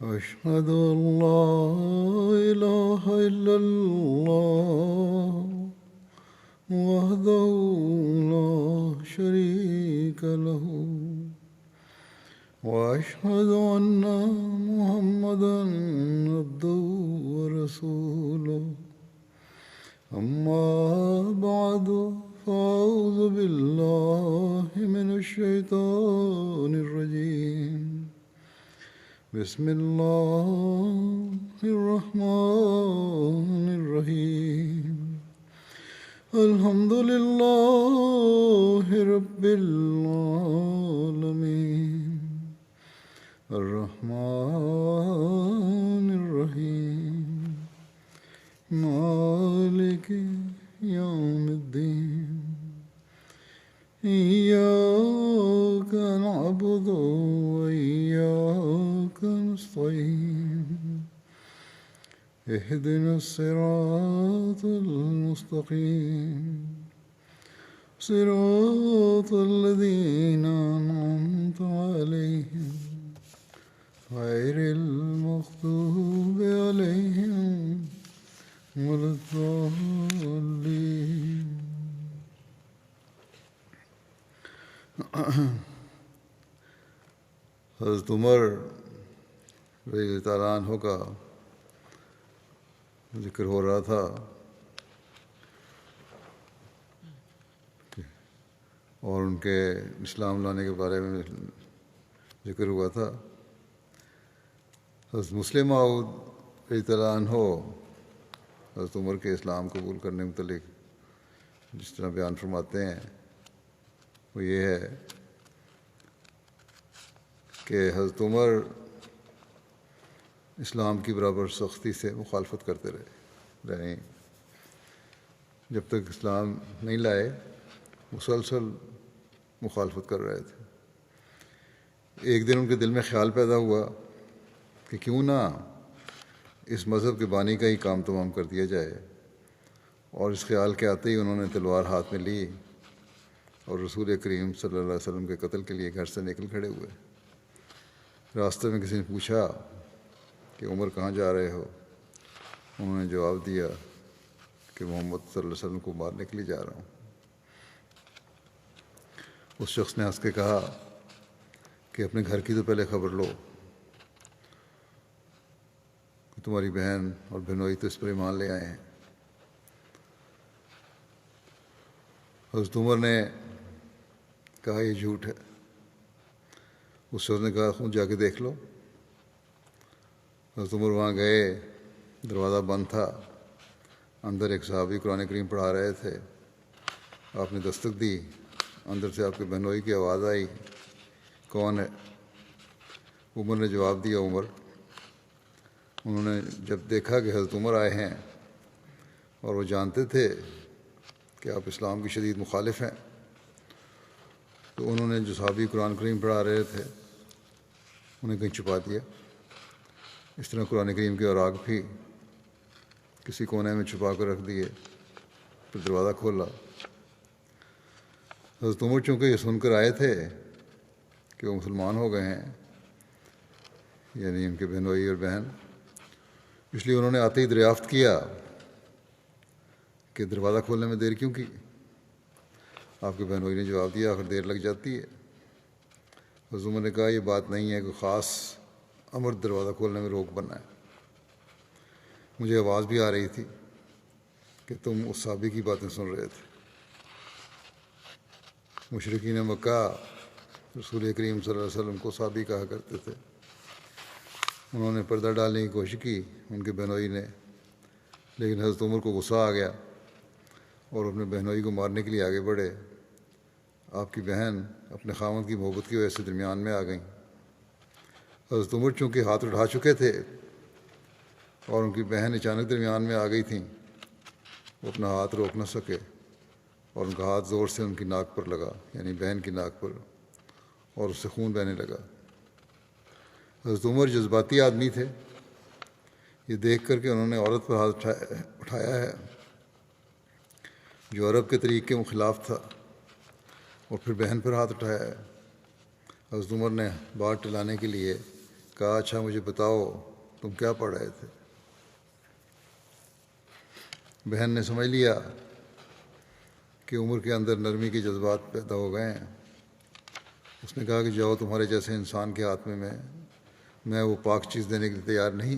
أشهد أن لا إله إلا الله وحده لا شريك له وأشهد أن محمدا عبده ورسوله أما بعد فأعوذ بالله من الشيطان الرجيم بسم الله الرحمن الرحيم الحمد لله رب العالمين الرحمن الرحيم مالك يوم الدين إياك نعبد وإياك نستعين اهدنا الصراط المستقيم صراط الذين أنعمت عليهم غير المغضوب عليهم ولا الضالين. حضرت عمر رضی اللہ تعالیٰ عنہ کا ذکر ہو رہا تھا اور ان کے اسلام لانے کے بارے میں ذکر ہوا تھا. حضرت مسلم موعود رضی اللہ عنہ حضرت عمر کے اسلام قبول کرنے متعلق جس طرح بیان فرماتے ہیں وہ یہ ہے کہ حضرت عمر اسلام کی برابر سختی سے مخالفت کرتے رہے، یعنی جب تک اسلام نہیں لائے مسلسل مخالفت کر رہے تھے. ایک دن ان کے دل میں خیال پیدا ہوا کہ کیوں نہ اس مذہب کے بانی کا ہی کام تمام کر دیا جائے، اور اس خیال کے آتے ہی انہوں نے تلوار ہاتھ میں لی اور رسول کریم صلی اللہ علیہ وسلم کے قتل کے لیے گھر سے نکل کھڑے ہوئے. راستے میں کسی نے پوچھا کہ عمر کہاں جا رہے ہو؟ انہوں نے جواب دیا کہ محمد صلی اللہ علیہ وسلم کو مارنے کے لیے جا رہا ہوں. اس شخص نے ہنس کے کہا کہ اپنے گھر کی تو پہلے خبر لو کہ تمہاری بہن اور بہنوئی تو اس پر ایمان لے آئے ہیں. حضرت عمر نے کہا یہ جھوٹ ہے. اس شخص نے کہا خود جا کے دیکھ لو. حضرت عمر وہاں گئے، دروازہ بند تھا، اندر ایک صحابی قرآن کریم پڑھا رہے تھے. آپ نے دستک دی، اندر سے آپ کے بہنوئی کی آواز آئی، کون ہے؟ عمر نے جواب دیا عمر. انہوں نے جب دیکھا کہ حضرت عمر آئے ہیں اور وہ جانتے تھے کہ آپ اسلام کی شدید مخالف ہیں، تو انہوں نے جو صحابی قرآن کریم پڑھا رہے تھے انہیں کہیں چھپا دیا. اس طرح قرآن کریم کے اوراق بھی کسی کونے میں چھپا کر رکھ دیے، پھر دروازہ کھولا. حضرت عمر چونکہ یہ سن کر آئے تھے کہ وہ مسلمان ہو گئے ہیں، یعنی ان کے بہنوئی اور بہن، اس لیے انہوں نے آتے ہی دریافت کیا کہ دروازہ کھولنے میں دیر کیوں کی؟ آپ کے بہنوئی نے جواب دیا آخر دیر لگ جاتی ہے. حضرت عمر نے کہا یہ بات نہیں ہے، کوئی خاص امر دروازہ کھولنے میں روک بنا ہے. مجھے آواز بھی آ رہی تھی کہ تم اس صحابی کی باتیں سن رہے تھے. مشرکین مکہ رسول کریم صلی اللہ علیہ وسلم کو صحابی کہا کرتے تھے. انہوں نے پردہ ڈالنے کی کوشش کی ان کے بہنوئی نے، لیکن حضرت عمر کو غصہ آ گیا اور اپنے بہنوئی کو مارنے کے لیے آگے بڑھے. آپ کی بہن اپنے خاوند کی محبت کی وجہ سے درمیان میں آ گئیں. حضرت عمر چونکہ ہاتھ اٹھا چکے تھے اور ان کی بہن اچانک درمیان میں آ گئی تھیں، وہ اپنا ہاتھ روک نہ سکے اور ان کا ہاتھ زور سے ان کی ناک پر لگا، یعنی بہن کی ناک پر، اور اس سے خون بہنے لگا. حضرت عمر جذباتی آدمی تھے. یہ دیکھ کر کہ انہوں نے عورت پر ہاتھ اٹھایا ہے جو عرب کے طریق کے خلاف تھا، اور پھر بہن پر ہاتھ اٹھایا ہے، حضرت عمر نے بات ٹلانے کے لیے کہا اچھا مجھے بتاؤ تم کیا پڑھ رہے تھے؟ بہن نے سمجھ لیا کہ عمر کے اندر نرمی کے جذبات پیدا ہو گئے ہیں۔ اس نے کہا کہ جاؤ، تمہارے جیسے انسان کے ہاتھ میں وہ پاک چیز دینے کے لیے تیار نہیں۔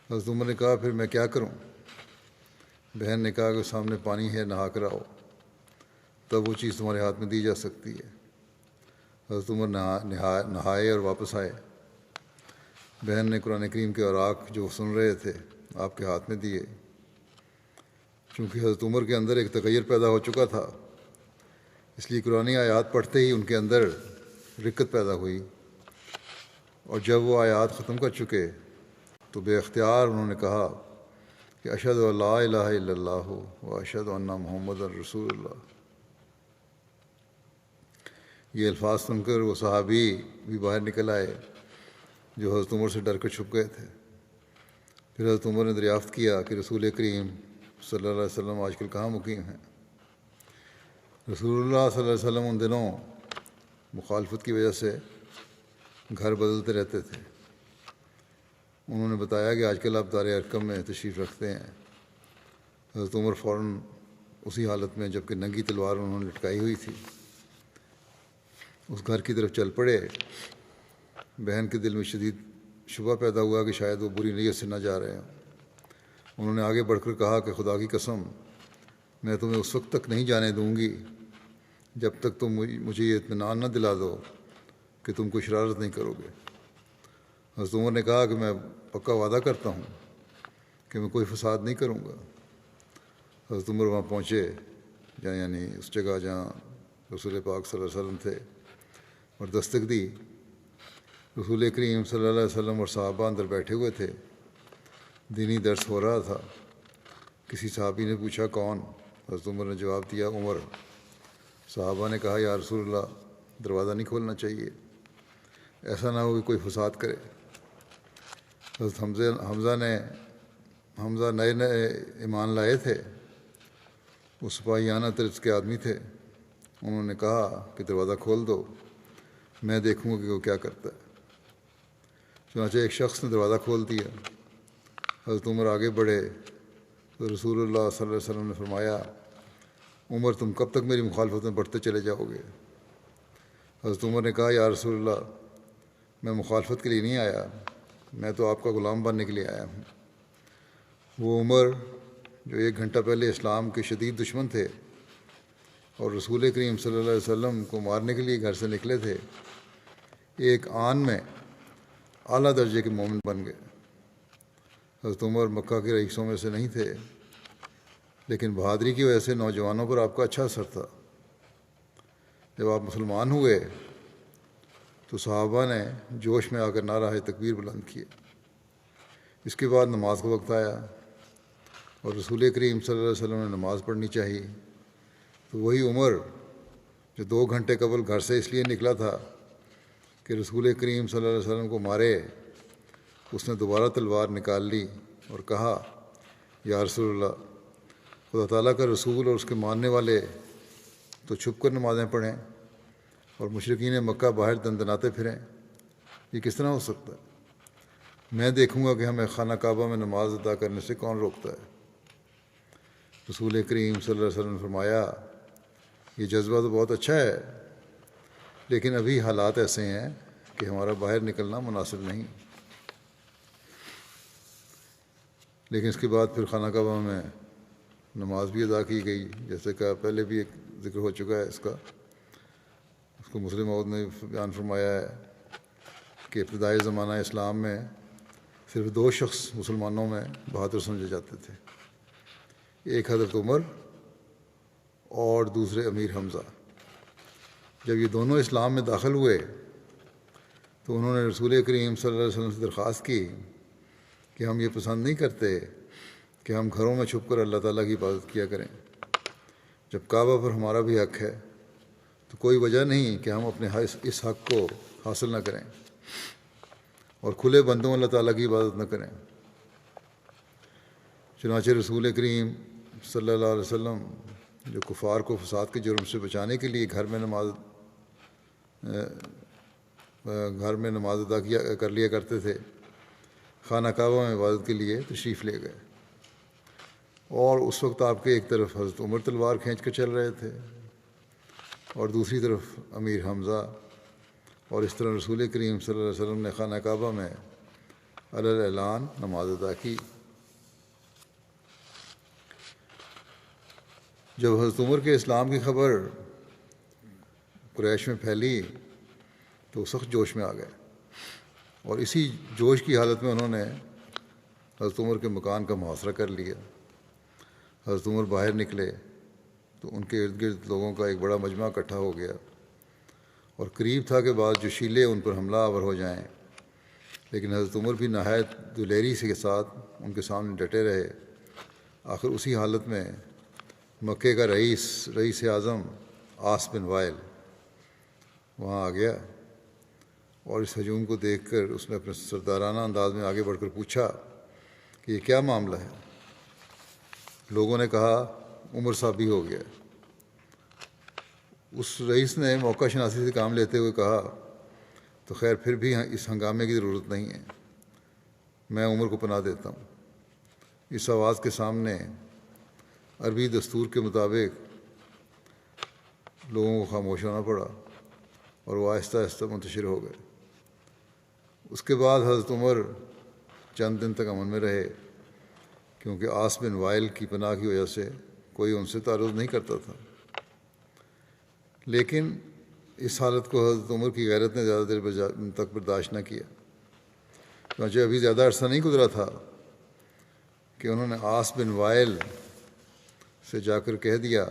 حضرت عمر نے کہا پھر میں کیا کروں؟ بہن نے کہا کہ سامنے پانی ہے، نہا کر آؤ، تب وہ چیز تمہارے ہاتھ میں دی جا سکتی ہے۔ حضرت عمر نہائے اور واپس آئے۔ بہن نے قرآن کریم کے اوراق جو سن رہے تھے آپ کے ہاتھ میں دیے۔ چونکہ حضرت عمر کے اندر ایک تغیر پیدا ہو چکا تھا، اس لیے قرآن آیات پڑھتے ہی ان کے اندر رقت پیدا ہوئی، اور جب وہ آیات ختم کر چکے تو بے اختیار انہوں نے کہا کہ اشہد ان لا الہ الا اللہ و اشہد ان محمد رسول اللہ۔ یہ الفاظ سن کر وہ صحابی بھی باہر نکل آئے جو حضرت عمر سے ڈر کر چھپ گئے تھے۔ پھر حضرت عمر نے دریافت کیا کہ رسول کریم صلی اللہ علیہ وسلم آج کل کہاں مقیم ہیں؟ رسول اللہ صلی اللہ علیہ وسلم ان دنوں مخالفت کی وجہ سے گھر بدلتے رہتے تھے۔ انہوں نے بتایا کہ آج کل آپ دار ارقم میں تشریف رکھتے ہیں۔ حضرت عمر فوراً اسی حالت میں جبکہ ننگی تلوار انہوں نے لٹکائی ہوئی تھی اس گھر کی طرف چل پڑے۔ بہن کے دل میں شدید شبہ پیدا ہوا کہ شاید وہ بری نیت سے نہ جا رہے ہوں۔ انہوں نے آگے بڑھ کر کہا کہ خدا کی قسم میں تمہیں اس وقت تک نہیں جانے دوں گی جب تک تم مجھے یہ اطمینان نہ دلا دو کہ تم کوئی شرارت نہیں کرو گے۔ حضرت عمر نے کہا کہ میں پکا وعدہ کرتا ہوں کہ میں کوئی فساد نہیں کروں گا۔ حضرت عمر وہاں پہنچے یعنی اس جگہ جہاں رسول پاک صلی اللہ علیہ وسلم تھے، اور دستک دی۔ رسول کریم صلی اللہ علیہ وسلم اور صحابہ اندر بیٹھے ہوئے تھے، دینی درس ہو رہا تھا۔ کسی صحابی نے پوچھا کون؟ حضرت عمر نے جواب دیا عمر۔ صحابہ نے کہا یا رسول اللہ دروازہ نہیں کھولنا چاہیے، ایسا نہ ہو کہ کوئی فساد کرے۔ حضرت حمزہ نئے ایمان لائے تھے، وہ سپاہیانہ طرز کے آدمی تھے۔ انہوں نے کہا کہ دروازہ کھول دو، میں دیکھوں گا کہ وہ کیا کرتا ہے۔ چنانچہ ایک شخص نے دروازہ کھول دیا۔ حضرت عمر آگے بڑھے تو رسول اللہ صلی اللہ علیہ وسلم نے فرمایا عمر تم کب تک میری مخالفت میں بڑھتے چلے جاؤ گے؟ حضرت عمر نے کہا یا رسول اللہ میں مخالفت کے لیے نہیں آیا، میں تو آپ کا غلام بننے کے لیے آیا ہوں۔ وہ عمر جو 1 گھنٹہ پہلے اسلام کے شدید دشمن تھے اور رسول کریم صلی اللہ علیہ وسلم کو مارنے کے لیے گھر سے نکلے تھے، ایک آن میں اعلیٰ درجے کے مومن بن گئے۔ حضرت عمر مکہ کے رئیسوں میں سے نہیں تھے، لیکن بہادری کی وجہ سے نوجوانوں پر آپ کا اچھا اثر تھا۔ جب آپ مسلمان ہوئے تو صحابہ نے جوش میں آ کر نعرہ تکبیر بلند کیے۔ اس کے بعد نماز کا وقت آیا اور رسول کریم صلی اللہ علیہ وسلم نے نماز پڑھنی چاہیے، تو وہی عمر جو 2 گھنٹے قبل گھر سے اس لیے نکلا تھا کہ رسول کریم صلی اللہ علیہ وسلم کو مارے، اس نے دوبارہ تلوار نکال لی اور کہا یا رسول اللہ خدا تعالیٰ کا رسول اور اس کے ماننے والے تو چھپ کر نمازیں پڑھیں اور مشرکین مکہ باہر دندناتے پھریں، یہ کس طرح ہو سکتا ہے؟ میں دیکھوں گا کہ ہمیں خانہ کعبہ میں نماز ادا کرنے سے کون روکتا ہے۔ رسول کریم صلی اللہ علیہ وسلم نے فرمایا یہ جذبہ تو بہت اچھا ہے، لیکن ابھی حالات ایسے ہیں کہ ہمارا باہر نکلنا مناسب نہیں۔ لیکن اس کے بعد پھر خانہ کعبہ میں نماز بھی ادا کی گئی، جیسے کہ پہلے بھی ایک ذکر ہو چکا ہے اس کا۔ اس کو مسلم موعود نے بیان فرمایا ہے کہ ابتدائی زمانہ اسلام میں صرف 2 شخص مسلمانوں میں بہادر سمجھے جاتے تھے، ایک حضرت عمر اور دوسرے امیر حمزہ۔ جب یہ دونوں اسلام میں داخل ہوئے تو انہوں نے رسول کریم صلی اللہ علیہ وسلم سے درخواست کی کہ ہم یہ پسند نہیں کرتے کہ ہم گھروں میں چھپ کر اللہ تعالیٰ کی عبادت کیا کریں۔ جب کعبہ پر ہمارا بھی حق ہے تو کوئی وجہ نہیں کہ ہم اپنے اس حق کو حاصل نہ کریں اور کھلے بندوں اللہ تعالیٰ کی عبادت نہ کریں۔ چنانچہ رسول کریم صلی اللہ علیہ وسلم جو کفار کو فساد کے جرم سے بچانے کے لیے گھر میں نماز گھر میں نماز ادا کر لیا کرتے تھے، خانہ کعبہ میں عبادت کے لیے تشریف لے گئے، اور اس وقت آپ کے ایک طرف حضرت عمر تلوار کھینچ کر چل رہے تھے اور دوسری طرف امیر حمزہ، اور اس طرح رسول کریم صلی اللہ علیہ وسلم نے خانہ کعبہ میں علی الاعلان نماز ادا کی۔ جب حضرت عمر کے اسلام کی خبر قریش میں پھیلی تو وہ سخت جوش میں آ گئے، اور اسی جوش کی حالت میں انہوں نے حضرت عمر کے مکان کا محاصرہ کر لیا۔ حضرت عمر باہر نکلے تو ان کے ارد گرد لوگوں کا ایک بڑا مجمع اکٹھا ہو گیا، اور قریب تھا کہ بعض جوشیلے ان پر حملہ آور ہو جائیں، لیکن حضرت عمر بھی نہایت دلیری کے ساتھ ان کے سامنے ڈٹے رہے۔ آخر اسی حالت میں مکے کا رئیس اعظم عاص بن وائل وہاں آ گیا، اور اس ہجوم کو دیکھ کر اس نے اپنے سردارانہ انداز میں آگے بڑھ کر پوچھا کہ یہ کیا معاملہ ہے؟ لوگوں نے کہا عمر صاحب بھی ہو گیا۔ اس رئیس نے موقع شناسی سے کام لیتے ہوئے کہا تو خیر پھر بھی اس ہنگامے کی ضرورت نہیں ہے، میں عمر کو پناہ دیتا ہوں۔ اس آواز کے سامنے عربی دستور کے مطابق لوگوں کو خاموش ہونا پڑا، اور وہ آہستہ آہستہ منتشر ہو گئے۔ اس کے بعد حضرت عمر چند دن تک امن میں رہے، کیونکہ عاص بن وائل کی پناہ کی وجہ سے کوئی ان سے تعرض نہیں کرتا تھا۔ لیکن اس حالت کو حضرت عمر کی غیرت نے زیادہ دیر تک برداشت نہ کیا، چنانچہ ابھی زیادہ عرصہ نہیں گزرا تھا کہ انہوں نے عاص بن وائل سے جا کر کہہ دیا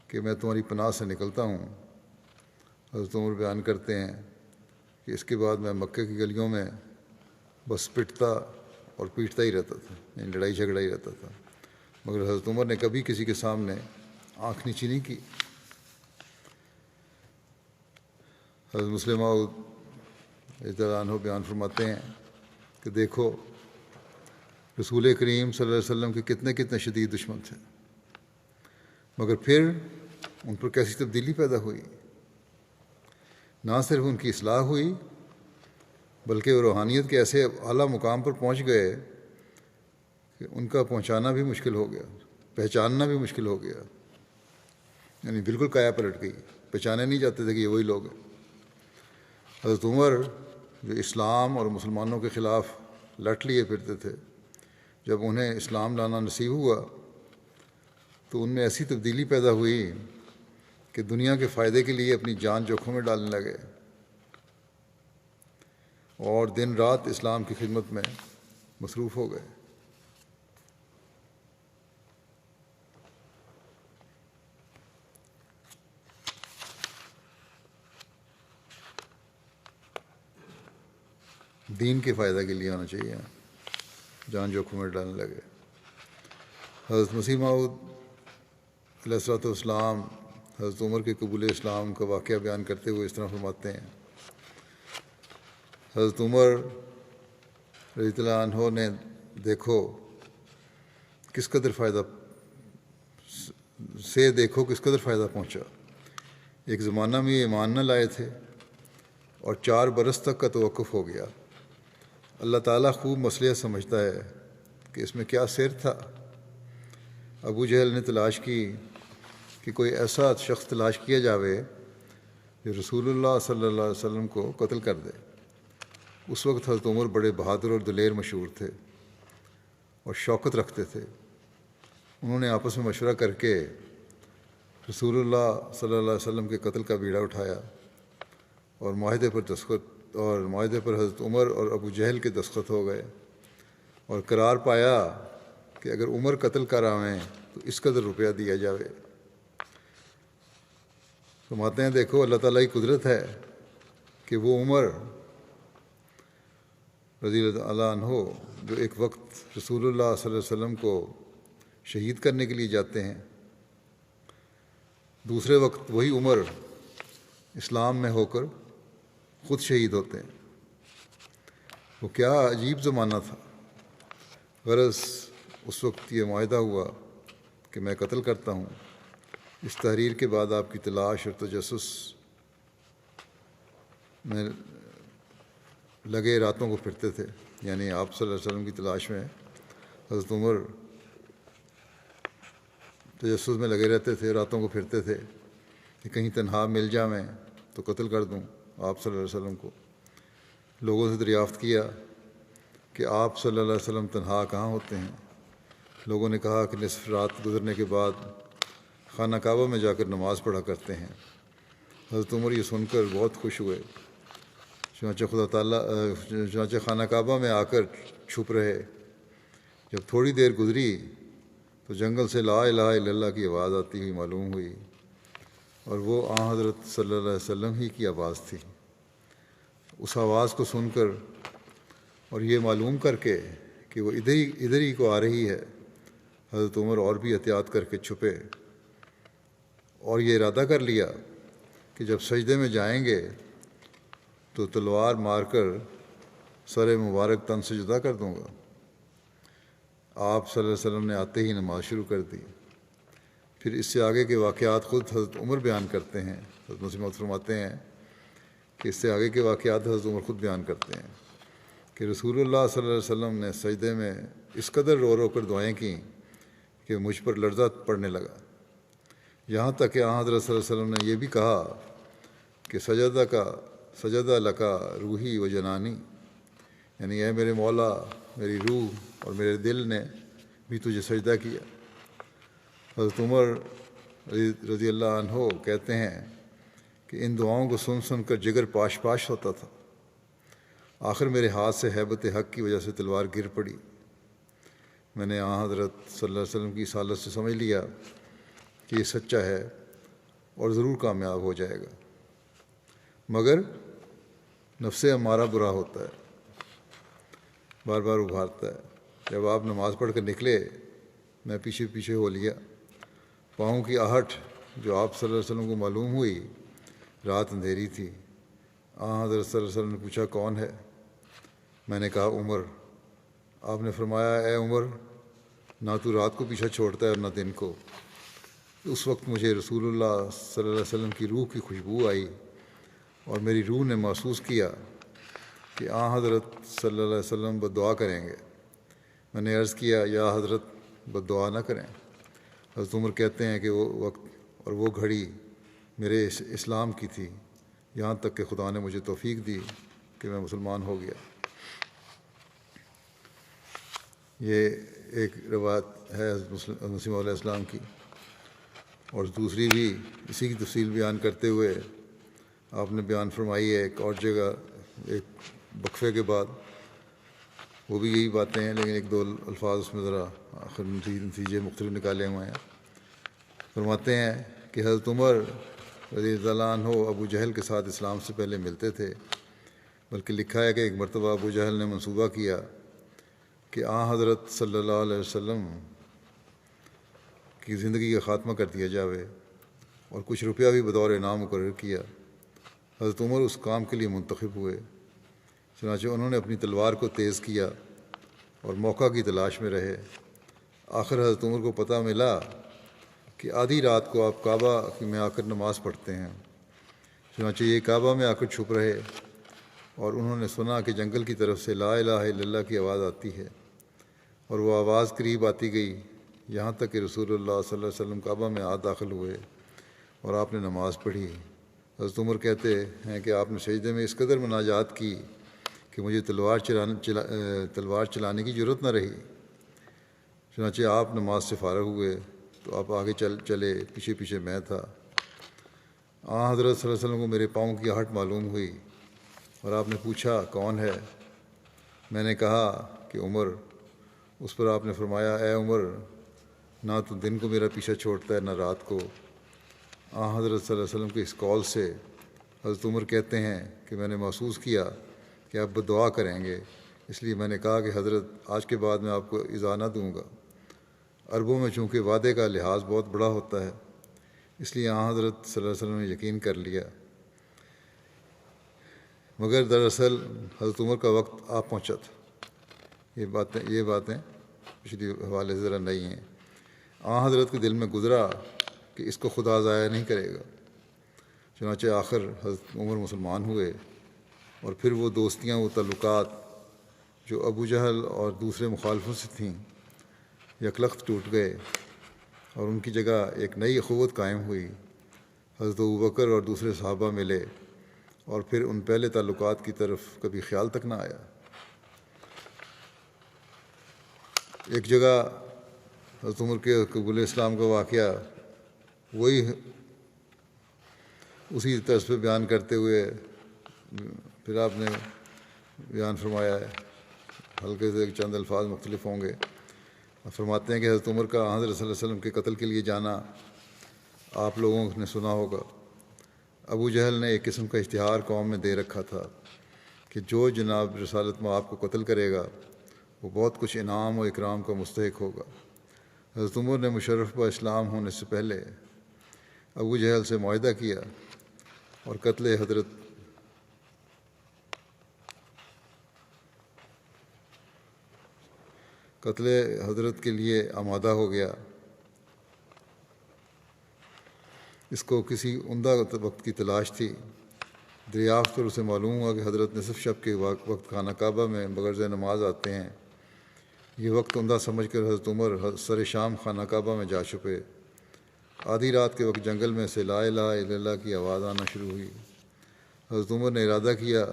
کہ میں تمہاری پناہ سے نکلتا ہوں۔ حضرت عمر بیان کرتے ہیں کہ اس کے بعد میں مکے کی گلیوں میں بس پٹتا اور پیٹتا ہی رہتا تھا، یعنی لڑائی جھگڑا ہی رہتا تھا، مگر حضرت عمر نے کبھی کسی کے سامنے آنکھ نیچی نہیں کی۔ حضرت مسلم موعود رضی اللہ عنہ بیان فرماتے ہیں کہ دیکھو رسول کریم صلی اللہ علیہ وسلم کے کتنے شدید دشمن تھے، مگر پھر ان پر کیسی تبدیلی پیدا ہوئی۔ نہ صرف ان کی اصلاح ہوئی بلکہ وہ روحانیت کے ایسے اعلیٰ مقام پر پہنچ گئے کہ ان کا پہنچانا بھی مشکل ہو گیا، پہچاننا بھی مشکل ہو گیا، یعنی بالکل کایا پلٹ گئی، پہچانے نہیں جاتے تھے کہ یہ وہی لوگ ہیں۔ حضرت عمر جو اسلام اور مسلمانوں کے خلاف لٹ لیے پھرتے تھے، جب انہیں اسلام لانا نصیب ہوا تو ان میں ایسی تبدیلی پیدا ہوئی کہ دنیا کے فائدے کے لیے اپنی جان جوکھوں میں ڈالنے لگے، اور دن رات اسلام کی خدمت میں مصروف ہو گئے۔ دین کے فائدہ کے لیے ہونا چاہیے، جان جوکھوں میں ڈالنے لگے۔ حضرت مسیح موعود علیہ الصلوۃ والسلام حضرت عمر کے قبول اسلام کا واقعہ بیان کرتے ہوئے اس طرح فرماتے ہیں، حضرت عمر رضی اللہ عنہ نے دیکھو کس قدر فائدہ پہنچا۔ ایک زمانہ میں یہ ایمان نہ لائے تھے اور 4 برس تک کا توقف ہو گیا۔ اللہ تعالیٰ خوب مصلحت سمجھتا ہے کہ اس میں کیا سیر تھا۔ ابو جہل نے تلاش کی کہ کوئی ایسا شخص تلاش کیا جاوے جو رسول اللہ صلی اللہ علیہ وسلم کو قتل کر دے۔ اس وقت حضرت عمر بڑے بہادر اور دلیر مشہور تھے اور شوکت رکھتے تھے۔ انہوں نے آپس میں مشورہ کر کے رسول اللہ صلی اللہ علیہ وسلم کے قتل کا بیڑا اٹھایا، اور معاہدے پر حضرت عمر اور ابو جہل کے دستخط ہو گئے، اور قرار پایا کہ اگر عمر قتل کر آویں تو اس قدر روپیہ دیا جاوے۔ فرماتے ہیں دیکھو اللہ تعالیٰ کی قدرت ہے کہ وہ عمر رضی اللہ عنہ جو ایک وقت رسول اللہ صلی اللہ علیہ وسلم کو شہید کرنے کے لیے جاتے ہیں، دوسرے وقت وہی عمر اسلام میں ہو کر خود شہید ہوتے ہیں۔ وہ کیا عجیب زمانہ تھا۔ غرض اس وقت یہ معاہدہ ہوا کہ میں قتل کرتا ہوں۔ اس تحریر کے بعد آپ کی تلاش اور تجسس میں لگے راتوں کو پھرتے تھے، یعنی آپ صلی اللہ علیہ وسلم کی تلاش میں حضرت عمر تجسس میں لگے رہتے تھے، راتوں کو پھرتے تھے کہ کہیں تنہا مل جا میں تو قتل کر دوں آپ صلی اللہ علیہ وسلم کو۔ لوگوں سے دریافت کیا کہ آپ صلی اللہ علیہ وسلم تنہا کہاں ہوتے ہیں؟ لوگوں نے کہا کہ نصف رات گزرنے کے بعد خانہ کعبہ میں جا کر نماز پڑھا کرتے ہیں۔ حضرت عمر یہ سن کر بہت خوش ہوئے، چنانچہ خانہ کعبہ میں آ کر چھپ رہے۔ جب تھوڑی دیر گزری تو جنگل سے لا الہ الا اللہ کی آواز آتی ہوئی معلوم ہوئی، اور وہ آن حضرت صلی اللہ علیہ وسلم ہی کی آواز تھی۔ اس آواز کو سن کر اور یہ معلوم کر کے کہ وہ ادھر ہی کو آ رہی ہے، حضرت عمر اور بھی احتیاط کر کے چھپے اور یہ ارادہ کر لیا کہ جب سجدے میں جائیں گے تو تلوار مار کر سر مبارک تن سے جدا کر دوں گا۔ آپ صلی اللہ علیہ وسلم نے آتے ہی نماز شروع کر دی۔ پھر اس سے آگے کے واقعات خود حضرت عمر بیان کرتے ہیں۔ حضرت مسلم موعود فرماتے ہیں کہ اس سے آگے کے واقعات حضرت عمر خود بیان کرتے ہیں کہ رسول اللہ صلی اللہ علیہ وسلم نے سجدے میں اس قدر رو رو کر دعائیں کیں کہ مجھ پر لرزہ پڑنے لگا، یہاں تک کہ حضرت صلی اللہ علیہ وسلم نے یہ بھی کہا کہ سجدہ لکا روحی و جنانی، یعنی اے میرے مولا، میری روح اور میرے دل نے بھی تجھے سجدہ کیا۔ حضرت عمر رضی اللہ عنہ کہتے ہیں کہ ان دعاؤں کو سن سن کر جگر پاش پاش ہوتا تھا۔ آخر میرے ہاتھ سے ہیبت حق کی وجہ سے تلوار گر پڑی۔ میں نے حضرت صلی اللہ علیہ وسلم کی رسالت سے سمجھ لیا کہ یہ سچا ہے اور ضرور کامیاب ہو جائے گا، مگر نفس ہمارا برا ہوتا ہے، بار بار ابھارتا ہے۔ جب آپ نماز پڑھ کر نکلے میں پیچھے پیچھے ہو لیا۔ پاؤں کی آہٹ جو آپ صلی اللہ علیہ وسلم کو معلوم ہوئی، رات اندھیری تھی۔ حضرت صلی اللہ علیہ وسلم نے پوچھا کون ہے؟ میں نے کہا عمر۔ آپ نے فرمایا اے عمر، نہ تو رات کو پیچھا چھوڑتا ہے اور نہ دن کو۔ اس وقت مجھے رسول اللہ صلی اللہ علیہ وسلم کی روح کی خوشبو آئی اور میری روح نے محسوس کیا کہ حضرت صلی اللہ علیہ وسلم بددعا کریں گے۔ میں نے عرض کیا یا حضرت بددعا نہ کریں۔ حضرت عمر کہتے ہیں کہ وہ وقت اور وہ گھڑی میرے اسلام کی تھی، یہاں تک کہ خدا نے مجھے توفیق دی کہ میں مسلمان ہو گیا۔ یہ ایک روایت ہے حضرت مسیح علیہ السلام کی، اور دوسری بھی اسی کی تفصیل بیان کرتے ہوئے آپ نے بیان فرمائی ہے ایک اور جگہ، ایک وقفے کے بعد، وہ بھی یہی باتیں ہیں لیکن ایک دو الفاظ اس میں ذرا آخر نتیجے مختلف نکالے ہوئے ہیں۔ فرماتے ہیں کہ حضرت عمر رضی اللہ عنہ ابو جہل کے ساتھ اسلام سے پہلے ملتے تھے، بلکہ لکھا ہے کہ ایک مرتبہ ابو جہل نے منصوبہ کیا کہ حضرت صلی اللہ علیہ وسلم کی زندگی کا خاتمہ کر دیا جاوے، اور کچھ روپیہ بھی بطور انعام مقرر کیا۔ حضرت عمر اس کام کے لیے منتخب ہوئے، چنانچہ انہوں نے اپنی تلوار کو تیز کیا اور موقع کی تلاش میں رہے۔ آخر حضرت عمر کو پتہ ملا کہ آدھی رات کو آپ کعبہ میں آ کر نماز پڑھتے ہیں، چنانچہ یہ کعبہ میں آ کر چھپ رہے، اور انہوں نے سنا کہ جنگل کی طرف سے لا الہ الا اللہ کی آواز آتی ہے، اور وہ آواز قریب آتی گئی، یہاں تک کہ رسول اللہ صلی اللہ علیہ وسلم کعبہ میں داخل ہوئے اور آپ نے نماز پڑھی۔ حضرت عمر کہتے ہیں کہ آپ نے سجدے میں اس قدر مناجات کی کہ مجھے تلوار چلانے کی ضرورت نہ رہی۔ چنانچہ آپ نماز سے فارغ ہوئے تو آپ آگے چلے، پیچھے پیچھے میں تھا۔ حضرت صلی اللہ علیہ وسلم کو میرے پاؤں کی آہٹ معلوم ہوئی اور آپ نے پوچھا کون ہے؟ میں نے کہا کہ عمر۔ اس پر آپ نے فرمایا اے عمر، نہ تو دن کو میرا پیچھا چھوڑتا ہے نہ رات کو۔ حضرت صلی اللہ علیہ وسلم کے اس قول سے حضرت عمر کہتے ہیں کہ میں نے محسوس کیا کہ آپ بددعا کریں گے، اس لیے میں نے کہا کہ حضرت آج کے بعد میں آپ کو ایذا نہ دوں گا۔ عربوں میں چونکہ وعدے کا لحاظ بہت بڑا ہوتا ہے، اس لیے حضرت صلی اللہ علیہ وسلم نے یقین کر لیا، مگر دراصل حضرت عمر کا وقت آ پہنچا تھا۔ یہ باتیں پچھلی حوالے سے ذرا نئی ہیں۔ حضرت کے دل میں گزرا کہ اس کو خدا ضائع نہیں کرے گا، چنانچہ آخر حضرت عمر مسلمان ہوئے اور پھر وہ دوستیاں، وہ تعلقات جو ابو جہل اور دوسرے مخالفوں سے تھیں، یکلخت ٹوٹ گئے اور ان کی جگہ ایک نئی اخوت قائم ہوئی۔ حضرت ابوبکر اور دوسرے صحابہ ملے اور پھر ان پہلے تعلقات کی طرف کبھی خیال تک نہ آیا۔ ایک جگہ حضرت عمر کے قبول اسلام کا واقعہ وہی اسی طرز پہ بیان کرتے ہوئے پھر آپ نے بیان فرمایا ہے، ہلکے سے چند الفاظ مختلف ہوں گے۔ فرماتے ہیں کہ حضرت عمر کا حضرت صلی اللہ علیہ وسلم کے قتل کے لیے جانا آپ لوگوں نے سنا ہوگا۔ ابو جہل نے ایک قسم کا اشتہار قوم میں دے رکھا تھا کہ جو جناب رسالت میں آپ کو قتل کرے گا وہ بہت کچھ انعام و اکرام کا مستحق ہوگا۔ حضرت عمر نے مشرف با اسلام ہونے سے پہلے ابو جہل سے معاہدہ کیا اور قتل حضرت کے لیے آمادہ ہو گیا۔ اس کو کسی عمدہ وقت کی تلاش تھی۔ دریافت پر اسے معلوم ہوا کہ حضرت نصف شب کے وقت خانہ کعبہ میں بغرض نماز آتے ہیں۔ یہ وقت عمدہ سمجھ کر حضرت عمر سر شام خانہ کعبہ میں جا چھپے۔ آدھی رات کے وقت جنگل میں سے لا الہ الا اللہ کی آواز آنا شروع ہوئی۔ حضرت عمر نے ارادہ کیا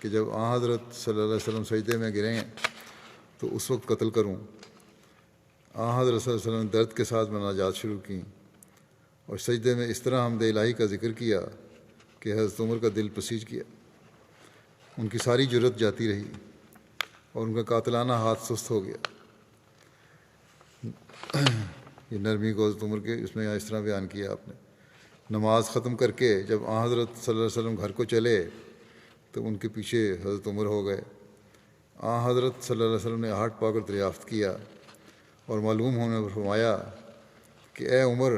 کہ جب حضرت صلی اللہ علیہ وسلم سجدے میں گریں تو اس وقت قتل کروں۔ حضرت صلی اللہ علیہ وسلم نے درد کے ساتھ مناجات شروع کیں اور سجدے میں اس طرح حمد الہی کا ذکر کیا کہ حضرت عمر کا دل پسیج کیا۔ ان کی ساری جرت جاتی رہی اور ان کا قاتلانہ ہاتھ سست ہو گیا۔ یہ نرمی کو حضرت عمر کے اس میں اس طرح بیان کیا آپ نے۔ نماز ختم کر کے جب حضرت صلی اللہ علیہ وسلم گھر کو چلے تو ان کے پیچھے حضرت عمر ہو گئے۔ حضرت صلی اللہ علیہ وسلم نے آہٹ پا کر دریافت کیا اور معلوم ہونے پر فرمایا کہ اے عمر،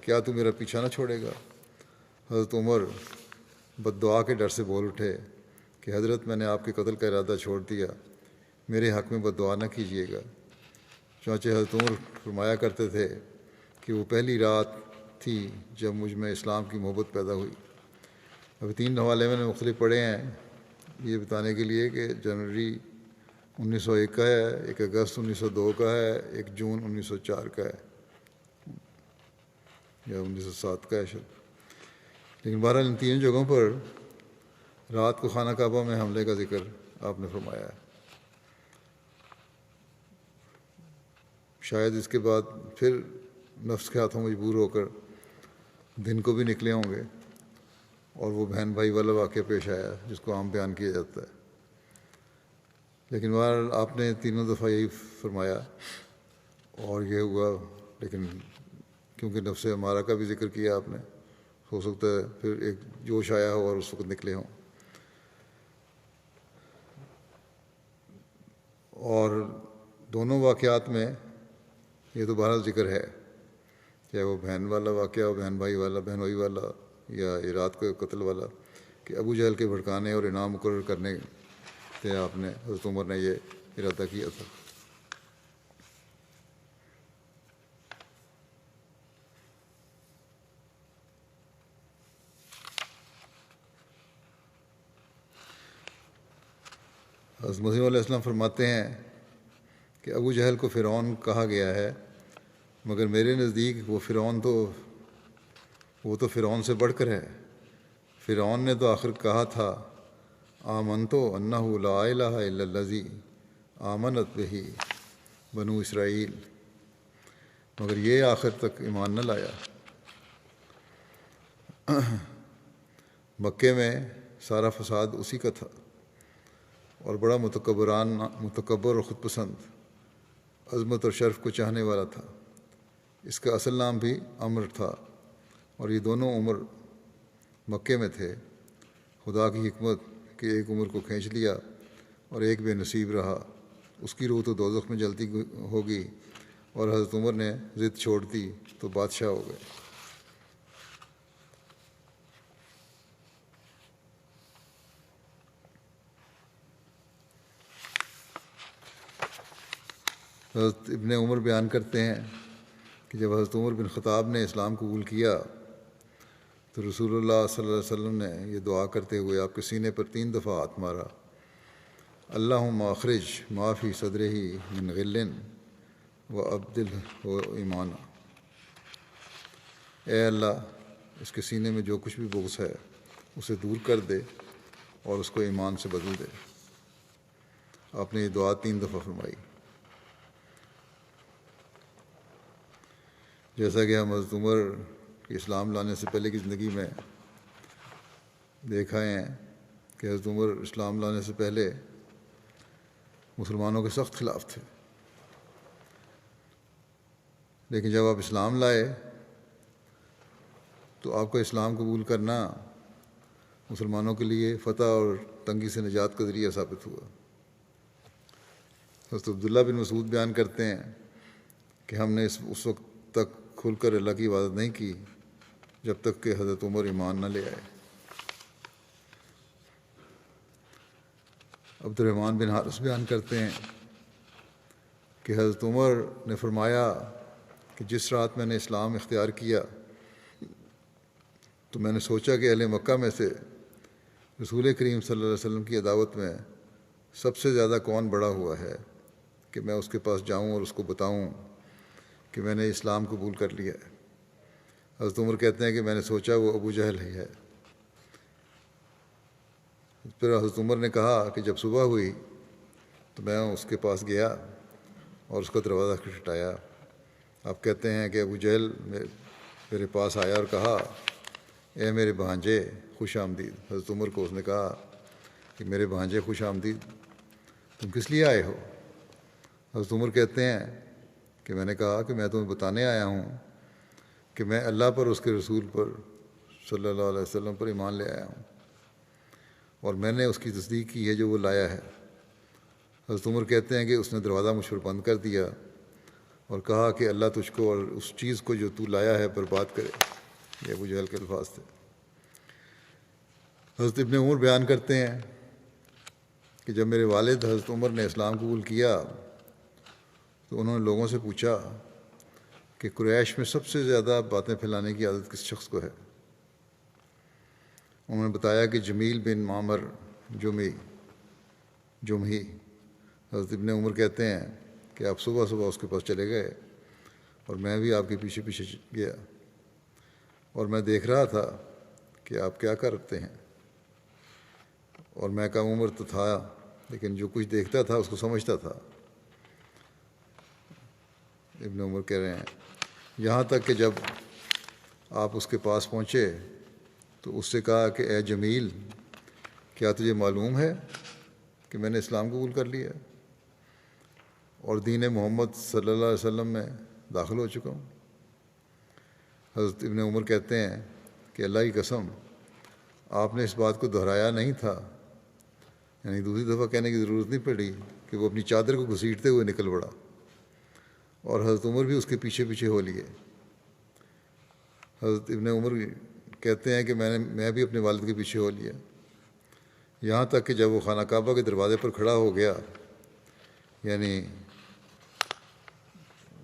کیا تو میرا پیچھا نہ چھوڑے گا؟ حضرت عمر بد دعا کے ڈر سے بول اٹھے کہ حضرت میں نے آپ کے قتل کا ارادہ چھوڑ دیا، میرے حق میں بد دعا نہ کیجیے گا۔ چنانچہ حضرت عمر فرمایا کرتے تھے کہ وہ پہلی رات تھی جب مجھ میں اسلام کی محبت پیدا ہوئی۔ ابھی 3 حوالے میں نے مختلف پڑھے ہیں یہ بتانے کے لیے کہ جنوری 1901 کا ہے، 1 اگست 1902 کا ہے، 1 جون 1904 کا ہے یا 1907 کا ہے شاید۔ لیکن بہرحال ان 3 جگہوں پر رات کو خانہ کعبہ میں حملے کا ذکر آپ نے فرمایا ہے۔ شاید اس کے بعد پھر نفس کے ہاتھوں مجبور ہو کر دن کو بھی نکلے ہوں گے اور وہ بہن بھائی والا واقعہ پیش آیا جس کو عام بیان کیا جاتا ہے۔ لیکن بہرحال آپ نے 3 دفعہ یہی فرمایا اور یہ ہوا، لیکن کیونکہ نفس امارہ کا بھی ذکر کیا آپ نے، ہو سکتا ہے پھر ایک جوش آیا ہو اور اس وقت نکلے ہوں۔ اور دونوں واقعات میں یہ تو بہرحال ذکر ہے، چاہے وہ بہن والا واقعہ ہو، بہن بھائی والا یا یہ رات کو قتل والا، کہ ابو جہل کے بھڑکانے اور انعام مقرر کرنے سے آپ نے حضرت عمر نے یہ ارادہ کیا تھا۔ حضرت مسیح علیہ السلام فرماتے ہیں کہ ابو جہل کو فرعون کہا گیا ہے، مگر میرے نزدیک وہ تو فرعون سے بڑھ کر ہے۔ فرعون نے تو آخر کہا تھا آمنتو انہ لا الہ الا الذی آمنت بہ بنو اسرائیل، مگر یہ آخر تک ایمان نہ لایا۔ مکے میں سارا فساد اسی کا تھا اور بڑا متکبر اور خود پسند، عظمت اور شرف کو چاہنے والا تھا۔ اس کا اصل نام بھی عمر تھا اور یہ دونوں عمر مکے میں تھے۔ خدا کی حکمت کہ ایک عمر کو کھینچ لیا اور ایک بے نصیب رہا، اس کی روح تو دوزخ میں جلتی ہوگی، اور حضرت عمر نے ضد چھوڑ دی تو بادشاہ ہو گئے۔ حضرت ابن عمر بیان کرتے ہیں کہ جب حضرت عمر بن خطاب نے اسلام قبول کیا تو رسول اللہ صلی اللہ علیہ وسلم نے یہ دعا کرتے ہوئے آپ کے سینے پر 3 دفعہ ہاتھ مارا، اللہم اخرج ما فی صدرہ من غل و ابدلہ ایمانا، اے اللہ اس کے سینے میں جو کچھ بھی بغض ہے اسے دور کر دے اور اس کو ایمان سے بدل دے۔ آپ نے یہ دعا 3 دفعہ فرمائی۔ جیسا کہ ہم حضرت عمر کی اسلام لانے سے پہلے کی زندگی میں دیکھا ہے کہ حضرت عمر اسلام لانے سے پہلے مسلمانوں کے سخت خلاف تھے، لیکن جب آپ اسلام لائے تو آپ کا اسلام قبول کرنا مسلمانوں کے لیے فتح اور تنگی سے نجات کا ذریعہ ثابت ہوا۔ حضرت عبداللہ بن مسعود بیان کرتے ہیں کہ ہم نے اس وقت تک کھل کر اللہ کی عبادت نہیں کی جب تک کہ حضرت عمر ایمان نہ لے آئے۔ عبد الرحمن بن حارث بیان کرتے ہیں کہ حضرت عمر نے فرمایا کہ جس رات میں نے اسلام اختیار کیا تو میں نے سوچا کہ اہل مکہ میں سے رسول کریم صلی اللہ علیہ وسلم کی عداوت میں سب سے زیادہ کون بڑا ہوا ہے کہ میں اس کے پاس جاؤں اور اس کو بتاؤں کہ میں نے اسلام قبول کر لیا ہے۔ حضرت عمر کہتے ہیں کہ میں نے سوچا وہ ابو جہل ہی ہے۔ پھر حضرت عمر نے کہا کہ جب صبح ہوئی تو میں اس کے پاس گیا اور اس کا دروازہ کھٹکھٹایا۔ آپ کہتے ہیں کہ ابو جہل میرے پاس آیا اور کہا، اے میرے بھانجے خوش آمدید۔ حضرت عمر کو اس نے کہا کہ میرے بھانجے خوش آمدید، تم کس لیے آئے ہو؟ حضرت عمر کہتے ہیں کہ میں نے کہا کہ میں تمہیں بتانے آیا ہوں کہ میں اللہ پر، اس کے رسول پر صلی اللہ علیہ وسلم پر ایمان لے آیا ہوں اور میں نے اس کی تصدیق کی ہے جو وہ لایا ہے۔ حضرت عمر کہتے ہیں کہ اس نے دروازہ مجھ پر بند کر دیا اور کہا کہ اللہ تجھ کو اور اس چیز کو جو تو لایا ہے برباد کرے۔ یہ ابو جہل کے الفاظ تھے۔ حضرت ابن عمر بیان کرتے ہیں کہ جب میرے والد حضرت عمر نے اسلام قبول کیا تو انہوں نے لوگوں سے پوچھا کہ قریش میں سب سے زیادہ باتیں پھیلانے کی عادت کس شخص کو ہے؟ انہوں نے بتایا کہ جمیل بن معمر جمحی۔ حضرت ابن عمر کہتے ہیں کہ آپ صبح صبح اس کے پاس چلے گئے اور میں بھی آپ کے پیچھے پیچھے گیا اور میں دیکھ رہا تھا کہ آپ کیا کرتے ہیں، اور میں کم عمر تو تھا لیکن جو کچھ دیکھتا تھا اس کو سمجھتا تھا۔ ابن عمر کہہ رہے ہیں یہاں تک کہ جب آپ اس کے پاس پہنچے تو اس سے کہا کہ اے جمیل، کیا تجھے معلوم ہے کہ میں نے اسلام قبول کر لیا اور دین محمد صلی اللہ علیہ وسلم میں داخل ہو چکا ہوں؟ حضرت ابن عمر کہتے ہیں کہ اللہ کی قسم آپ نے اس بات کو دہرایا نہیں تھا، یعنی دوسری دفعہ کہنے کی ضرورت نہیں پڑی کہ وہ اپنی چادر کو گھسیٹتے ہوئے نکل پڑا، اور حضرت عمر بھی اس کے پیچھے پیچھے ہو لیے۔ حضرت ابن عمر کہتے ہیں کہ میں بھی اپنے والد کے پیچھے ہو لیا، یہاں تک کہ جب وہ خانہ کعبہ کے دروازے پر کھڑا ہو گیا، یعنی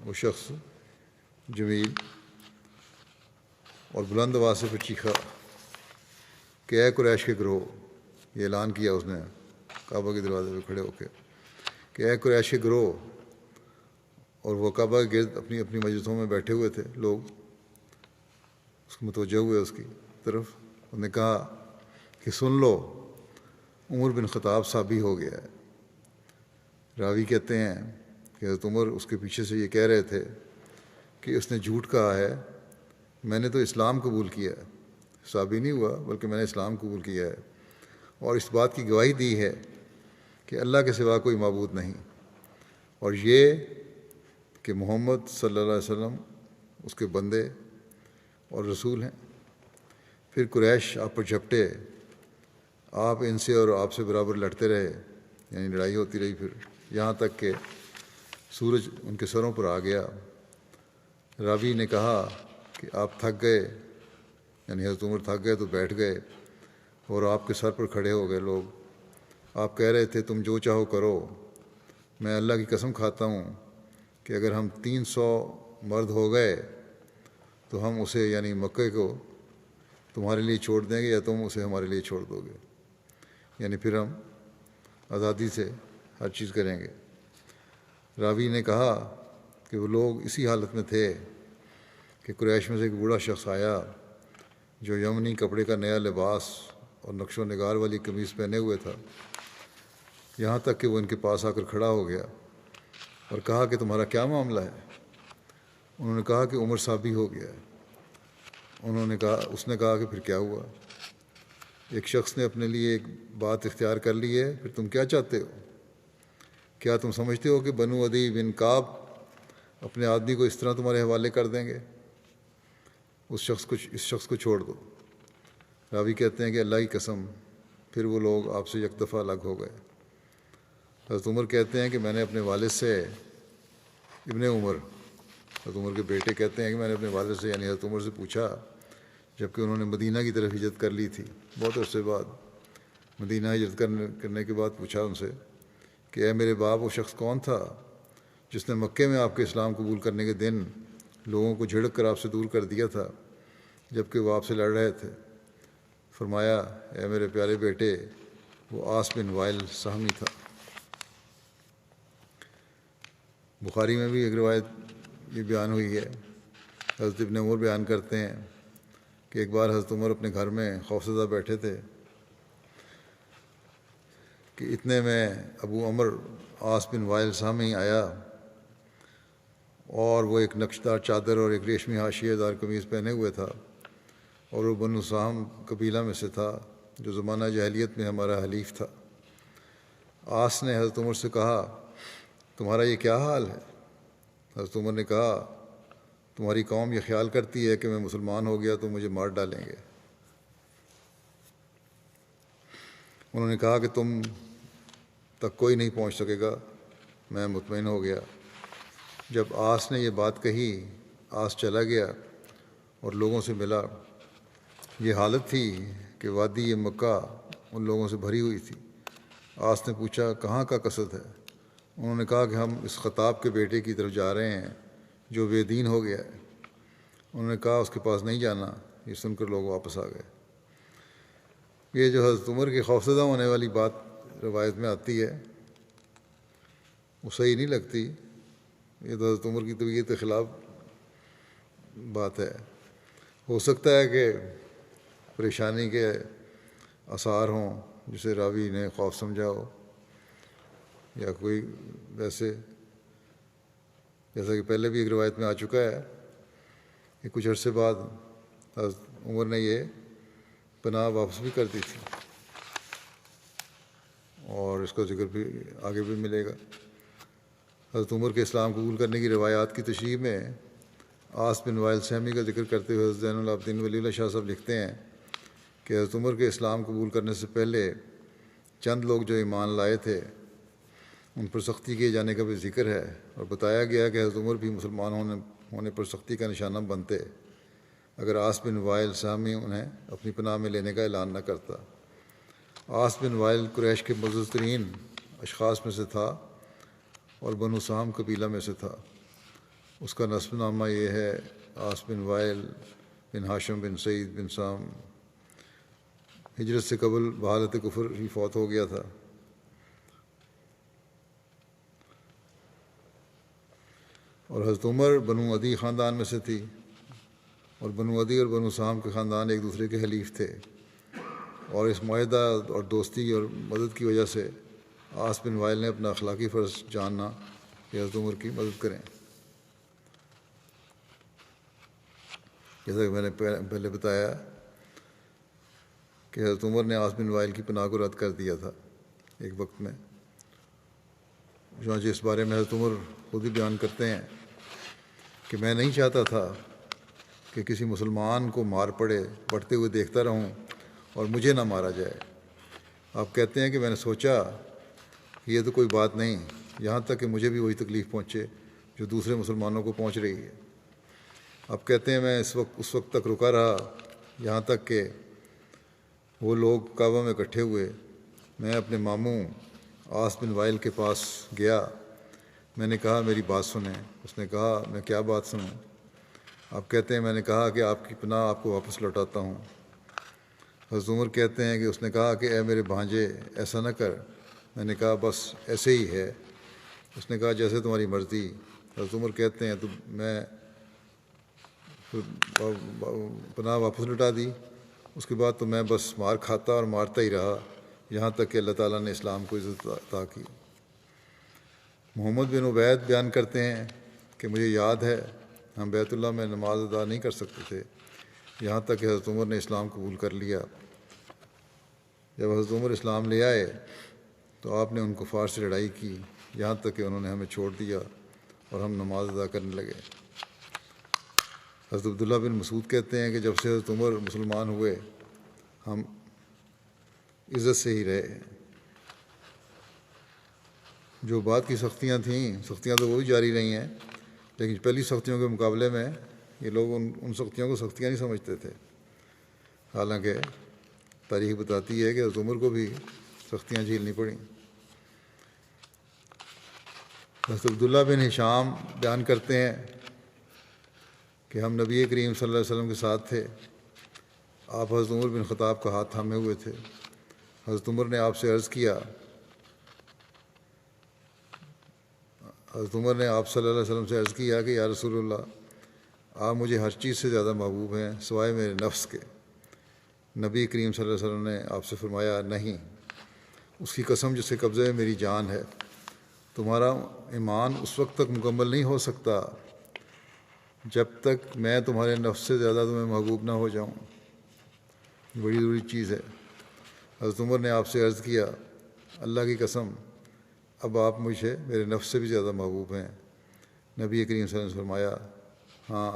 وہ شخص جمیل، اور بلند آواز سے پھر چیخا کہ اے قریش کے گروہ، یہ اعلان کیا اس نے کعبہ کے دروازے پہ کھڑے ہو کے کہ اے قریش کے گروہ، اور وہ کعبہ کے گرد اپنی اپنی مجلسوں میں بیٹھے ہوئے تھے لوگ، اس کو متوجہ ہوئے اس کی طرف۔ انہوں نے کہا کہ سن لو، عمر بن خطاب صحابی ہو گیا ہے۔ راوی کہتے ہیں کہ حضرت عمر اس کے پیچھے سے یہ کہہ رہے تھے کہ اس نے جھوٹ کہا ہے، میں نے تو اسلام قبول کیا ہے، صحابی نہیں ہوا بلکہ میں نے اسلام قبول کیا ہے، اور اس بات کی گواہی دی ہے کہ اللہ کے سوا کوئی معبود نہیں، اور یہ کہ محمد صلی اللہ علیہ وسلم اس کے بندے اور رسول ہیں۔ پھر قریش آپ پر جھپٹے، آپ ان سے اور آپ سے برابر لڑتے رہے، یعنی لڑائی ہوتی رہی، پھر یہاں تک کہ سورج ان کے سروں پر آ گیا۔ راوی نے کہا کہ آپ تھک گئے، یعنی حضرت عمر تھک گئے تو بیٹھ گئے اور آپ کے سر پر کھڑے ہو گئے لوگ۔ آپ کہہ رہے تھے تم جو چاہو کرو، میں اللہ کی قسم کھاتا ہوں کہ اگر ہم 300 مرد ہو گئے تو ہم اسے، یعنی مکے کو تمہارے لیے چھوڑ دیں گے یا تم اسے ہمارے لیے چھوڑ دو گے، یعنی پھر ہم آزادی سے ہر چیز کریں گے۔ راوی نے کہا کہ وہ لوگ اسی حالت میں تھے کہ قریش میں سے ایک بوڑھا شخص آیا جو یمنی کپڑے کا نیا لباس اور نقش و نگار والی قمیص پہنے ہوئے تھا، یہاں تک کہ وہ ان کے پاس آ کر کھڑا ہو گیا اور کہا کہ تمہارا کیا معاملہ ہے؟ انہوں نے کہا کہ عمر صابی ہو گیا ہے۔ اس نے کہا کہ پھر کیا ہوا؟ ایک شخص نے اپنے لیے ایک بات اختیار کر لی ہے، پھر تم کیا چاہتے ہو؟ کیا تم سمجھتے ہو کہ بنو عدی بن کعب اپنے آدمی کو اس طرح تمہارے حوالے کر دیں گے؟ اس شخص کو چھوڑ دو۔ راوی کہتے ہیں کہ اللہ کی قسم، پھر وہ لوگ آپ سے یک دفعہ الگ ہو گئے۔ حضرت عمر کہتے ہیں کہ میں نے اپنے والد سے حضرت عمر کے بیٹے کہتے ہیں کہ میں نے اپنے والد سے یعنی حضرت عمر سے پوچھا، جبکہ انہوں نے مدینہ کی طرف ہجرت کر لی تھی، بہت عرصے بعد مدینہ ہجرت کرنے کے بعد پوچھا ان سے کہ اے میرے باپ، وہ شخص کون تھا جس نے مکے میں آپ کے اسلام قبول کرنے کے دن لوگوں کو جھڑک کر آپ سے دور کر دیا تھا جبکہ وہ آپ سے لڑ رہے تھے؟ فرمایا، اے میرے پیارے بیٹے، وہ عاص بن وائل سہمی تھا۔ بخاری میں بھی ایک روایت یہ بیان ہوئی ہے، حضرت ابن عمر بیان کرتے ہیں کہ ایک بار حضرت عمر اپنے گھر میں خوفزدہ بیٹھے تھے کہ اتنے میں ابو عمر عاص بن وائل سہمی آیا، اور وہ ایک نقشدار چادر اور ایک ریشمی حاشیے دار قمیض پہنے ہوئے تھا، اور وہ بنو سہم قبیلہ میں سے تھا جو زمانہ جاہلیت میں ہمارا حلیف تھا۔ عاص نے حضرت عمر سے کہا، تمہارا یہ کیا حال ہے؟ حضرت عمر نے کہا، تمہاری قوم یہ خیال کرتی ہے کہ میں مسلمان ہو گیا تو مجھے مار ڈالیں گے۔ انہوں نے کہا کہ تم تک کوئی نہیں پہنچ سکے گا۔ میں مطمئن ہو گیا۔ جب عاص نے یہ بات کہی، عاص چلا گیا اور لوگوں سے ملا۔ یہ حالت تھی کہ وادی مکہ ان لوگوں سے بھری ہوئی تھی۔ عاص نے پوچھا، کہاں کا قصد ہے؟ انہوں نے کہا کہ ہم اس خطاب کے بیٹے کی طرف جا رہے ہیں جو بے دین ہو گیا ہے۔ انہوں نے کہا، اس کے پاس نہیں جانا۔ یہ سن کر لوگ واپس آ گئے۔ یہ جو حضرت عمر کی خوفزدہ ہونے والی بات روایت میں آتی ہے وہ صحیح نہیں لگتی۔ یہ تو حضرت عمر کی طبیعت کے خلاف بات ہے۔ ہو سکتا ہے کہ پریشانی کے آثار ہوں جسے راوی نے خوف سمجھا ہو، یا کوئی ویسے، جیسا کہ پہلے بھی ایک روایت میں آ چکا ہے کہ کچھ عرصے بعد حضرت عمر نے یہ پناہ واپس بھی کر دی تھی، اور اس کا ذکر بھی آگے بھی ملے گا۔ حضرت عمر کے اسلام قبول کرنے کی روایات کی تشریح میں عاص بن وائل سہمی کا ذکر کرتے ہوئے حضرت زین العابدین ولی اللہ شاہ صاحب لکھتے ہیں کہ حضرت عمر کے اسلام قبول کرنے سے پہلے چند لوگ جو ایمان لائے تھے ان پر سختی کیے جانے کا بھی ذکر ہے، اور بتایا گیا کہ حضرت عمر بھی مسلمان ہونے پر سختی کا نشانہ بنتے اگر عاص بن وائل سہمی انہیں اپنی پناہ میں لینے کا اعلان نہ کرتا۔ عاص بن وائل قریش کے معزز ترین اشخاص میں سے تھا اور بنو سہم قبیلہ میں سے تھا۔ اس کا نسب نامہ یہ ہے، عاص بن وائل بن ہاشم بن سعید بن سام، ہجرت سے قبل بحالت کفر ہی فوت ہو گیا تھا۔ اور حضرت عمر بنو عدی خاندان میں سے تھی، اور بنو عدی اور بنو سہم کے خاندان ایک دوسرے کے حلیف تھے، اور اس معاہدہ اور دوستی اور مدد کی وجہ سے عاص بن وائل نے اپنا اخلاقی فرض جاننا کہ حضرت عمر کی مدد کریں۔ جیسا کہ میں نے پہلے بتایا کہ حضرت عمر نے عاص بن وائل کی پناہ کو رد کر دیا تھا ایک وقت میں۔ چنانچہ اس بارے میں حضرت عمر خود ہی بیان کرتے ہیں کہ میں نہیں چاہتا تھا کہ کسی مسلمان کو مار پڑتے ہوئے دیکھتا رہوں اور مجھے نہ مارا جائے۔ آپ کہتے ہیں کہ میں نے سوچا کہ یہ تو کوئی بات نہیں، یہاں تک کہ مجھے بھی وہی تکلیف پہنچے جو دوسرے مسلمانوں کو پہنچ رہی ہے۔ آپ کہتے ہیں میں اس وقت تک رکا رہا یہاں تک کہ وہ لوگ کعبہ میں اکٹھے ہوئے۔ میں اپنے ماموں عاص بن وائل کے پاس گیا۔ میں نے کہا، میری بات سنیں۔ اس نے کہا، میں کیا بات سنوں؟ آپ کہتے ہیں میں نے کہا کہ آپ کی پناہ آپ کو واپس لوٹاتا ہوں۔ حضرت عمر کہتے ہیں کہ اس نے کہا کہ اے میرے بھانجے ایسا نہ کر. میں نے کہا بس ایسے ہی ہے. اس نے کہا جیسے تمہاری مرضی. حضرت عمر کہتے ہیں تو میں پناہ واپس لٹا دی. اس کے بعد تو میں بس مار کھاتا اور مارتا ہی رہا یہاں تک کہ اللہ تعالیٰ نے اسلام کو عزت عطا کی. محمد بن عبید بیان کرتے ہیں کہ مجھے یاد ہے ہم بیت اللہ میں نماز ادا نہیں کر سکتے تھے یہاں تک کہ حضرت عمر نے اسلام قبول کر لیا. جب حضرت عمر اسلام لے آئے تو آپ نے ان کفار سے لڑائی کی یہاں تک کہ انہوں نے ہمیں چھوڑ دیا اور ہم نماز ادا کرنے لگے. حضرت عبداللہ بن مسعود کہتے ہیں کہ جب سے حضرت عمر مسلمان ہوئے ہم عزت سے ہی رہے. جو بعد کی سختیاں تھیں سختیاں تو وہی جاری رہی ہیں لیکن پہلی سختیوں کے مقابلے میں یہ لوگ ان سختیوں کو سختیاں نہیں سمجھتے تھے. حالانکہ تاریخ بتاتی ہے کہ حضرت عمر کو بھی سختیاں جھیلنی پڑیں. حضرت عبداللہ بن ہشام بیان کرتے ہیں کہ ہم نبی کریم صلی اللہ علیہ وسلم کے ساتھ تھے. آپ حضرت عمر بن خطاب کا ہاتھ تھامے ہوئے تھے. حضرت عمر نے آپ سے عرض کیا حضرت عمر نے آپ صلی اللہ علیہ وسلم سے عرض کیا کہ یا رسول اللہ آپ مجھے ہر چیز سے زیادہ محبوب ہیں سوائے میرے نفس کے. نبی کریم صلی اللہ علیہ وسلم نے آپ سے فرمایا نہیں اس کی قسم جس کے قبضے میں میری جان ہے تمہارا ایمان اس وقت تک مکمل نہیں ہو سکتا جب تک میں تمہارے نفس سے زیادہ تمہیں محبوب نہ ہو جاؤں. بڑی ضروری چیز ہے. حضرت عمر نے آپ سے عرض کیا اللہ کی قسم اب آپ مجھے میرے نفس سے بھی زیادہ محبوب ہیں. نبی کریم صلی اللہ علیہ وسلم نے فرمایا ہاں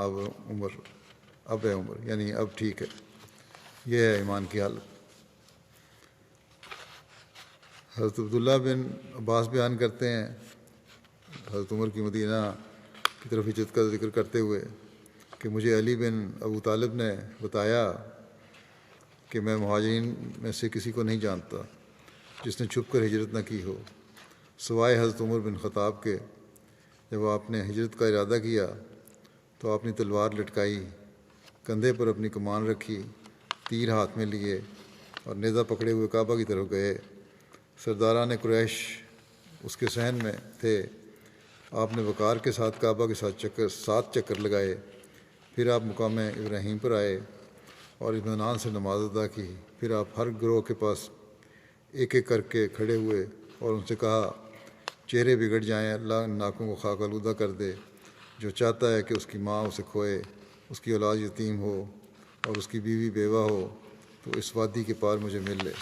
اب ہے عمر یعنی اب ٹھیک ہے. یہ ہے ایمان کی حالت. حضرت عبداللہ بن عباس بیان کرتے ہیں حضرت عمر کی مدینہ کی طرف ہجرت کا ذکر کرتے ہوئے کہ مجھے علی بن ابو طالب نے بتایا کہ میں مہاجرین میں سے کسی کو نہیں جانتا جس نے چھپ کر ہجرت نہ کی ہو سوائے حضرت عمر بن خطاب کے. جب آپ نے ہجرت کا ارادہ کیا تو آپ نے تلوار لٹکائی کندھے پر اپنی کمان رکھی تیر ہاتھ میں لیے اور نیزہ پکڑے ہوئے کعبہ کی طرف گئے. سرداران قریش اس کے صحن میں تھے. آپ نے وقار کے ساتھ کعبہ کے ساتھ چکر لگائے. پھر آپ مقام ابراہیم پر آئے اور اطمینان سے نماز ادا کی. پھر آپ ہر گروہ کے پاس ایک ایک کر کے کھڑے ہوئے اور ان سے کہا چہرے بگڑ جائیں اللہ ناکوں کو خاک آلودہ کر دے. جو چاہتا ہے کہ اس کی ماں اسے کھوئے اس کی اولاد یتیم ہو اور اس کی بیوی بیوہ ہو تو اس وادی کے پار مجھے مل لے.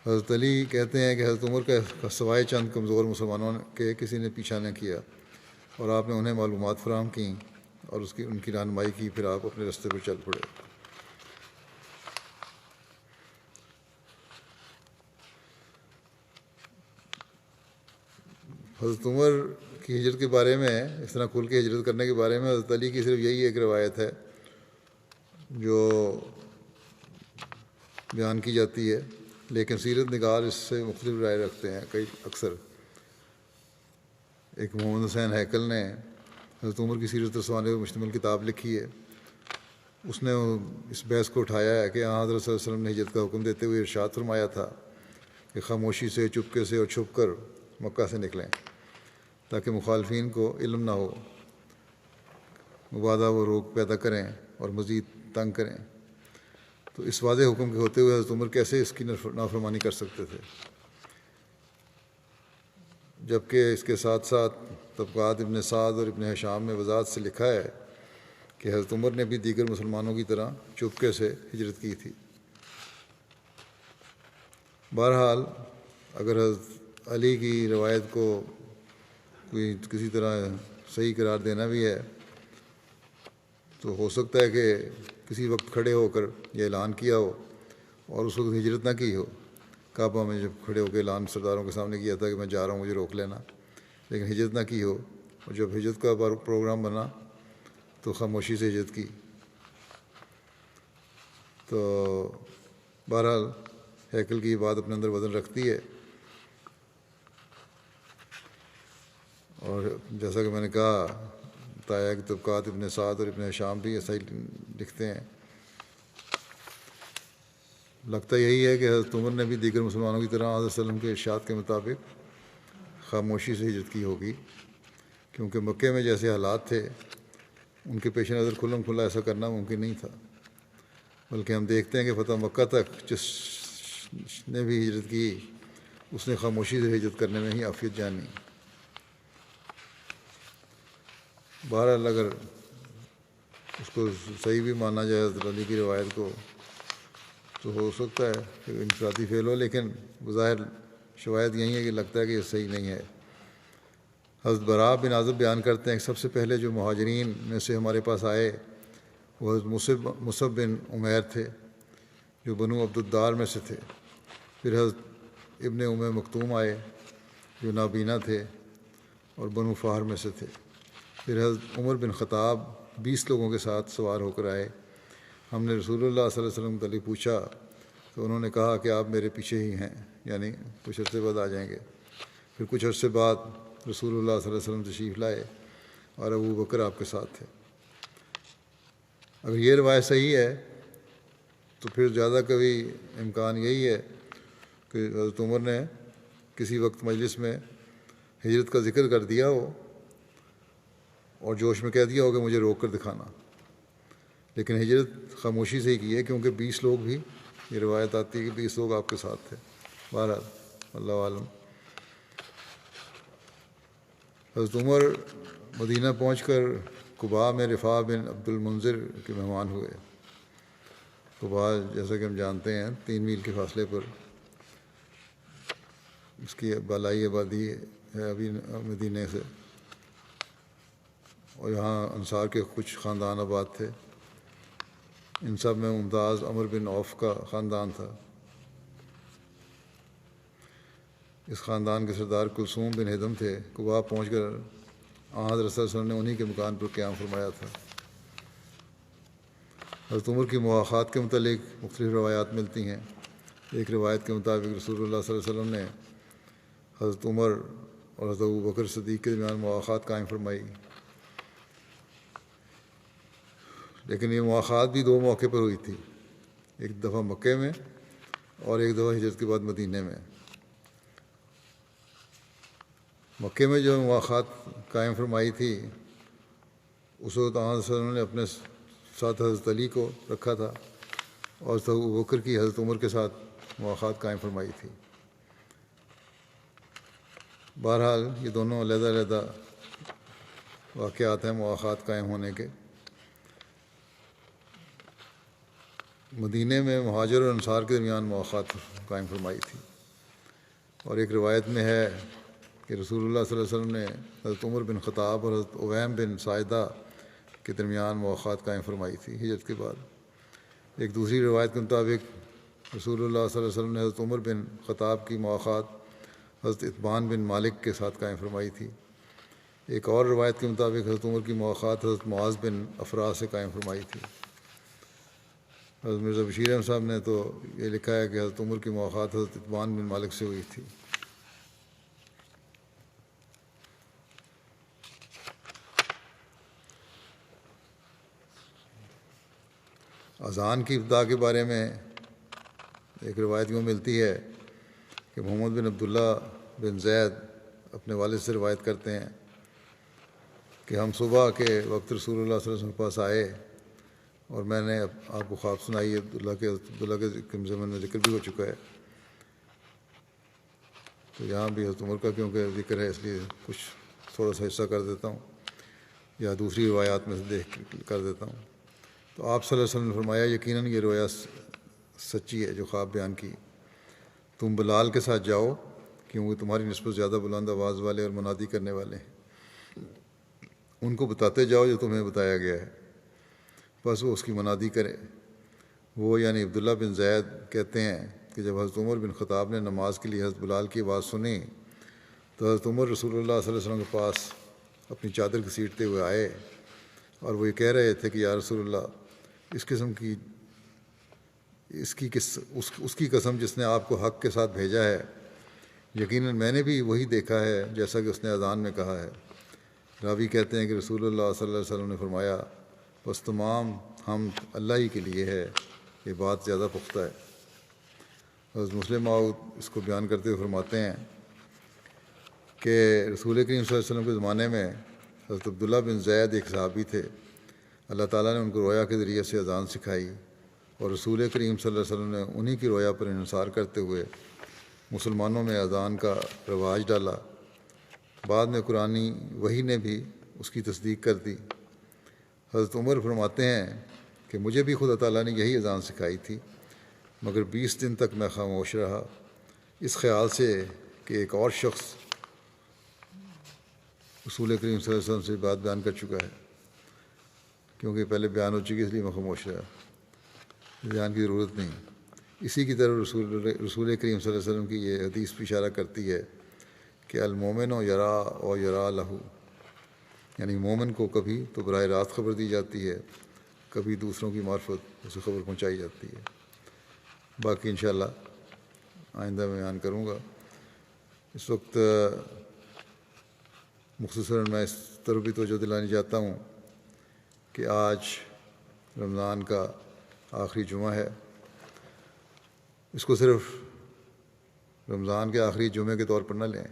حضرت علی کہتے ہیں کہ حضرت عمر کا سوائے چند کمزور مسلمانوں کے کسی نے پیچھا نہ کیا اور آپ نے انہیں معلومات فراہم کیں اور ان کی رہنمائی کی. پھر آپ اپنے راستے پر چل پڑے. حضرت عمر کی ہجرت کے بارے میں اس طرح کھل کے ہجرت کرنے کے بارے میں حضرت علی کی صرف یہی ایک روایت ہے جو بیان کی جاتی ہے لیکن سیرت نگار اس سے مختلف رائے رکھتے ہیں اکثر. ایک محمد حسین ہیکل نے حضرت عمر کی سیرت رسوانے پر مشتمل کتاب لکھی ہے. اس نے اس بحث کو اٹھایا ہے کہ حضرت صلی اللہ علیہ وسلم نے ہجرت کا حکم دیتے ہوئے ارشاد فرمایا تھا کہ خاموشی سے چپکے سے اور چھپ کر مکہ سے نکلیں تاکہ مخالفین کو علم نہ ہو مبادا وہ روک پیدا کریں اور مزید تنگ کریں. تو اس واضح حکم کے ہوتے ہوئے حضرت عمر کیسے اس کی نافرمانی کر سکتے تھے جبکہ اس کے ساتھ ساتھ طبقات ابن سعد اور ابن ہشام میں وضاحت سے لکھا ہے کہ حضرت عمر نے بھی دیگر مسلمانوں کی طرح چپکے سے ہجرت کی تھی. بہرحال اگر حضرت علی کی روایت کو کوئی کسی طرح صحیح قرار دینا بھی ہے تو ہو سکتا ہے کہ کسی وقت کھڑے ہو کر یہ اعلان کیا ہو اور اس وقت ہجرت نہ کی ہو. کعبہ میں جب کھڑے ہو کے اعلان سرداروں کے سامنے کیا تھا کہ میں جا رہا ہوں مجھے روک لینا لیکن ہجرت نہ کی ہو اور جب ہجرت کا پروگرام بنا تو خاموشی سے ہجرت کی. تو بہرحال ہیکل کی بات اپنے اندر وزن رکھتی ہے اور جیسا کہ میں نے کہا بتایا کہ طبقات ابن سعد اور ابن ہشام بھی ایسا ہی لکھتے ہیں لگتا یہی ہے کہ حضرت عمر نے بھی دیگر مسلمانوں کی طرح حضرت صلی اللہ علیہ وسلم کے ارشاد کے مطابق خاموشی سے ہجرت کی ہوگی، کیونکہ مکے میں جیسے حالات تھے ان کے پیش نظر کھلم کھلا ایسا کرنا ممکن نہیں تھا، بلکہ ہم دیکھتے ہیں کہ فتح مکہ تک جس نے بھی ہجرت کی اس نے خاموشی سے ہجرت کرنے میں ہی عافیت جانی۔ بہرحال اگر اس کو صحیح بھی مانا جائے حضرت علی کی روایت کو تو ہو سکتا ہے کہ انفرادی فعل ہو، لیکن بظاہر شواہد یہی ہے کہ لگتا ہے کہ یہ صحیح نہیں ہے۔ حضرت براء بن عازب بیان کرتے ہیں کہ سب سے پہلے جو مہاجرین میں سے ہمارے پاس آئے وہ حضرت مصعب بن عمیر تھے جو بنو عبد الدار میں سے تھے، پھر حضرت ابن مکتوم آئے جو نابینا تھے اور بنو فہر میں سے تھے، پھر حضرت عمر بن خطاب 20 لوگوں کے ساتھ سوار ہو کر آئے۔ ہم نے رسول اللہ صلی اللہ علیہ وسلم کے پوچھا تو انہوں نے کہا کہ آپ میرے پیچھے ہی ہیں، یعنی کچھ عرصے بعد آ جائیں گے۔ پھر کچھ عرصے بعد رسول اللہ صلی اللہ علیہ وسلم تشریف لائے اور ابو بکر آپ کے ساتھ تھے۔ اگر یہ روایت صحیح ہے تو پھر زیادہ کبھی امکان یہی ہے کہ حضرت عمر نے کسی وقت مجلس میں ہجرت کا ذکر کر دیا ہو اور جوش میں کہہ دیا ہو کہ مجھے روک کر دکھانا، لیکن ہجرت خاموشی سے ہی کی ہے، کیونکہ 20 لوگ بھی، یہ روایت آتی ہے کہ 20 لوگ آپ کے ساتھ تھے۔ بہرحال اللہ عالم۔ حضرت عمر مدینہ پہنچ کر قباء میں رفاع بن عبد المنذر کے مہمان ہوئے۔ قباء جیسا کہ ہم جانتے ہیں 3 میل کے فاصلے پر اس کی بالائی آبادی ہے ابھی مدینہ سے، اور یہاں انصار کے کچھ خاندان آباد تھے۔ ان سب میں ممتاز عمر بن عوف کا خاندان تھا۔ اس خاندان کے سردار کلثوم بن ہدم تھے۔ قباء پہنچ کر حضرت صلی اللہ علیہ وسلم نے انہی کے مکان پر قیام فرمایا تھا۔ حضرت عمر کی مواخات کے متعلق مختلف روایات ملتی ہیں۔ ایک روایت کے مطابق رسول اللہ صلی اللہ علیہ وسلم نے حضرت عمر اور حضرت ابو بکر صدیق کے درمیان مواخات قائم فرمائی، لیکن یہ مواخات بھی 2 موقع پر ہوئی تھی، ایک دفعہ مکے میں اور ایک دفعہ ہجرت کے بعد مدینہ میں۔ مکے میں جو مواخات قائم فرمائی تھی اس وقت آن صلی اللہ علیہ وسلم نے اپنے ساتھ حضرت علی کو رکھا تھا اور حضرت ابو بکر کی حضرت عمر کے ساتھ مواخات قائم فرمائی تھی۔ بہرحال یہ دونوں علیحدہ علیحدہ واقعات ہیں مواخات قائم ہونے کے۔ مدینہ میں مہاجر اور انصار کے درمیان مواخات قائم فرمائی تھی، اور ایک روایت میں ہے کہ رسول اللہ صلی اللہ علیہ وسلم نے حضرت عمر بن خطاب اور حضرت اویم بن ساعدہ کے درمیان مواخات قائم فرمائی تھی ہجرت کے بعد۔ ایک دوسری روایت کے مطابق رسول اللہ صلی اللہ علیہ وسلم نے حضرت عمر بن خطاب کی مواخات حضرت عتبان بن مالک کے ساتھ قائم فرمائی تھی۔ ایک اور روایت کے مطابق حضرت عمر کی مواخات حضرت معاذ بن افراء سے قائم فرمائی تھی۔ حضرت مرزا بشیر احمد صاحب نے تو یہ لکھا ہے کہ حضرت عمر کی مواخات حضرت عتبان بن مالک سے ہوئی تھی۔ اذان کی ابتدا کے بارے میں ایک روایت یوں ملتی ہے کہ محمد بن عبداللہ بن زید اپنے والد سے روایت کرتے ہیں کہ ہم صبح کے وقت رسول اللہ صلی اللہ علیہ وسلم کے پاس آئے اور میں نے آپ کو خواب سنائی ہے۔ عبداللہ کے زمن میں ذکر بھی ہو چکا ہے، تو یہاں بھی حضرت عمر کا کیونکہ ذکر ہے اس لیے کچھ تھوڑا سا حصہ کر دیتا ہوں یا دوسری روایات میں سے دیکھ کر دیتا ہوں۔ تو آپ صلی اللہ علیہ وسلم نے فرمایا یقیناً یہ رویا سچی ہے جو خواب بیان کی، تم بلال کے ساتھ جاؤ کیونکہ تمہاری نسبت زیادہ بلند آواز والے اور منادی کرنے والے ہیں، ان کو بتاتے جاؤ جو تمہیں بتایا گیا ہے، بس وہ اس کی منادی کرے۔ وہ یعنی عبداللہ بن زید کہتے ہیں کہ جب حضرت عمر بن خطاب نے نماز کے لیے حضرت بلال کی آواز سنی تو حضرت عمر رسول اللہ صلی اللہ علیہ وسلم کے پاس اپنی چادر گھسیٹتے ہوئے آئے اور وہ یہ کہہ رہے تھے کہ یا رسول اللہ اس کی قسم جس نے آپ کو حق کے ساتھ بھیجا ہے، یقیناً میں نے بھی وہی دیکھا ہے جیسا کہ اس نے اذان میں کہا ہے۔ راوی کہتے ہیں کہ رسول اللہ صلی اللہ علیہ وسلم نے فرمایا بس تمام حمد اللہ ہی کے لیے ہے، یہ بات زیادہ پختہ ہے۔ حضرت مسلم موعود اس کو بیان کرتے ہوئے فرماتے ہیں کہ رسول کریم صلی اللہ علیہ وسلم کے زمانے میں حضرت عبداللہ بن زید ایک صحابی تھے. اللہ تعالیٰ نے ان کو رویا کے ذریعے سے اذان سکھائی اور رسول کریم صلی اللہ علیہ وسلم نے انہی کی رویا پر انحصار کرتے ہوئے مسلمانوں میں اذان کا رواج ڈالا. بعد میں قرآنی وحی نے بھی اس کی تصدیق کر دی. حضرت عمر فرماتے ہیں کہ مجھے بھی خدا تعالیٰ نے یہی اذان سکھائی تھی، مگر 20 دن تک میں خاموش رہا، اس خیال سے کہ ایک اور شخص رسول کریم صلی اللہ علیہ وسلم سے بات بیان کر چکا ہے. کیونکہ پہلے بیان ہو چکی اس لیے میں خاموش رہا، بیان کی ضرورت نہیں. اسی کی طرف رسول کریم صلی اللہ علیہ وسلم کی یہ حدیث بھی اشارہ کرتی ہے کہ المومن و یرا و یرا لہو، یعنی مومن کو کبھی تو براہ راست خبر دی جاتی ہے، کبھی دوسروں کی معرفت اسے خبر پہنچائی جاتی ہے. باقی انشاءاللہ آئندہ میں بیان کروں گا. اس وقت مختصراً میں اس طرف بھی توجہ دلانے چاہتا ہوں کہ آج رمضان کا آخری جمعہ ہے. اس کو صرف رمضان کے آخری جمعے کے طور پر نہ لیں،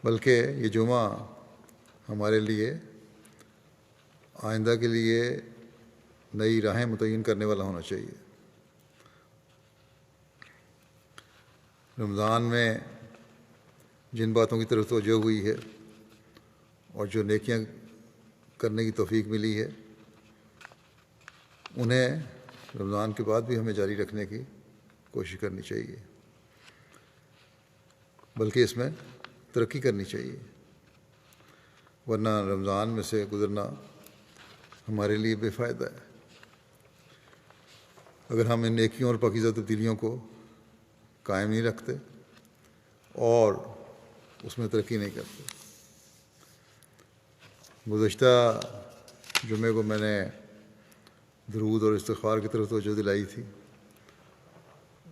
بلکہ یہ جمعہ ہمارے لیے آئندہ کے لیے نئی راہیں متعین کرنے والا ہونا چاہیے. رمضان میں جن باتوں کی طرف توجہ ہوئی ہے اور جو نیکیاں کرنے کی توفیق ملی ہے، انہیں رمضان کے بعد بھی ہمیں جاری رکھنے کی کوشش کرنی چاہیے، بلکہ اس میں ترقی کرنی چاہیے. ورنہ رمضان میں سے گزرنا ہمارے لیے بے فائدہ ہے اگر ہم ان نیکیوں اور پاکیزہ تبدیلیوں کو قائم نہیں رکھتے اور اس میں ترقی نہیں کرتے. گزشتہ جمعے کو میں نے درود اور استغفار کی طرف توجہ دلائی تھی.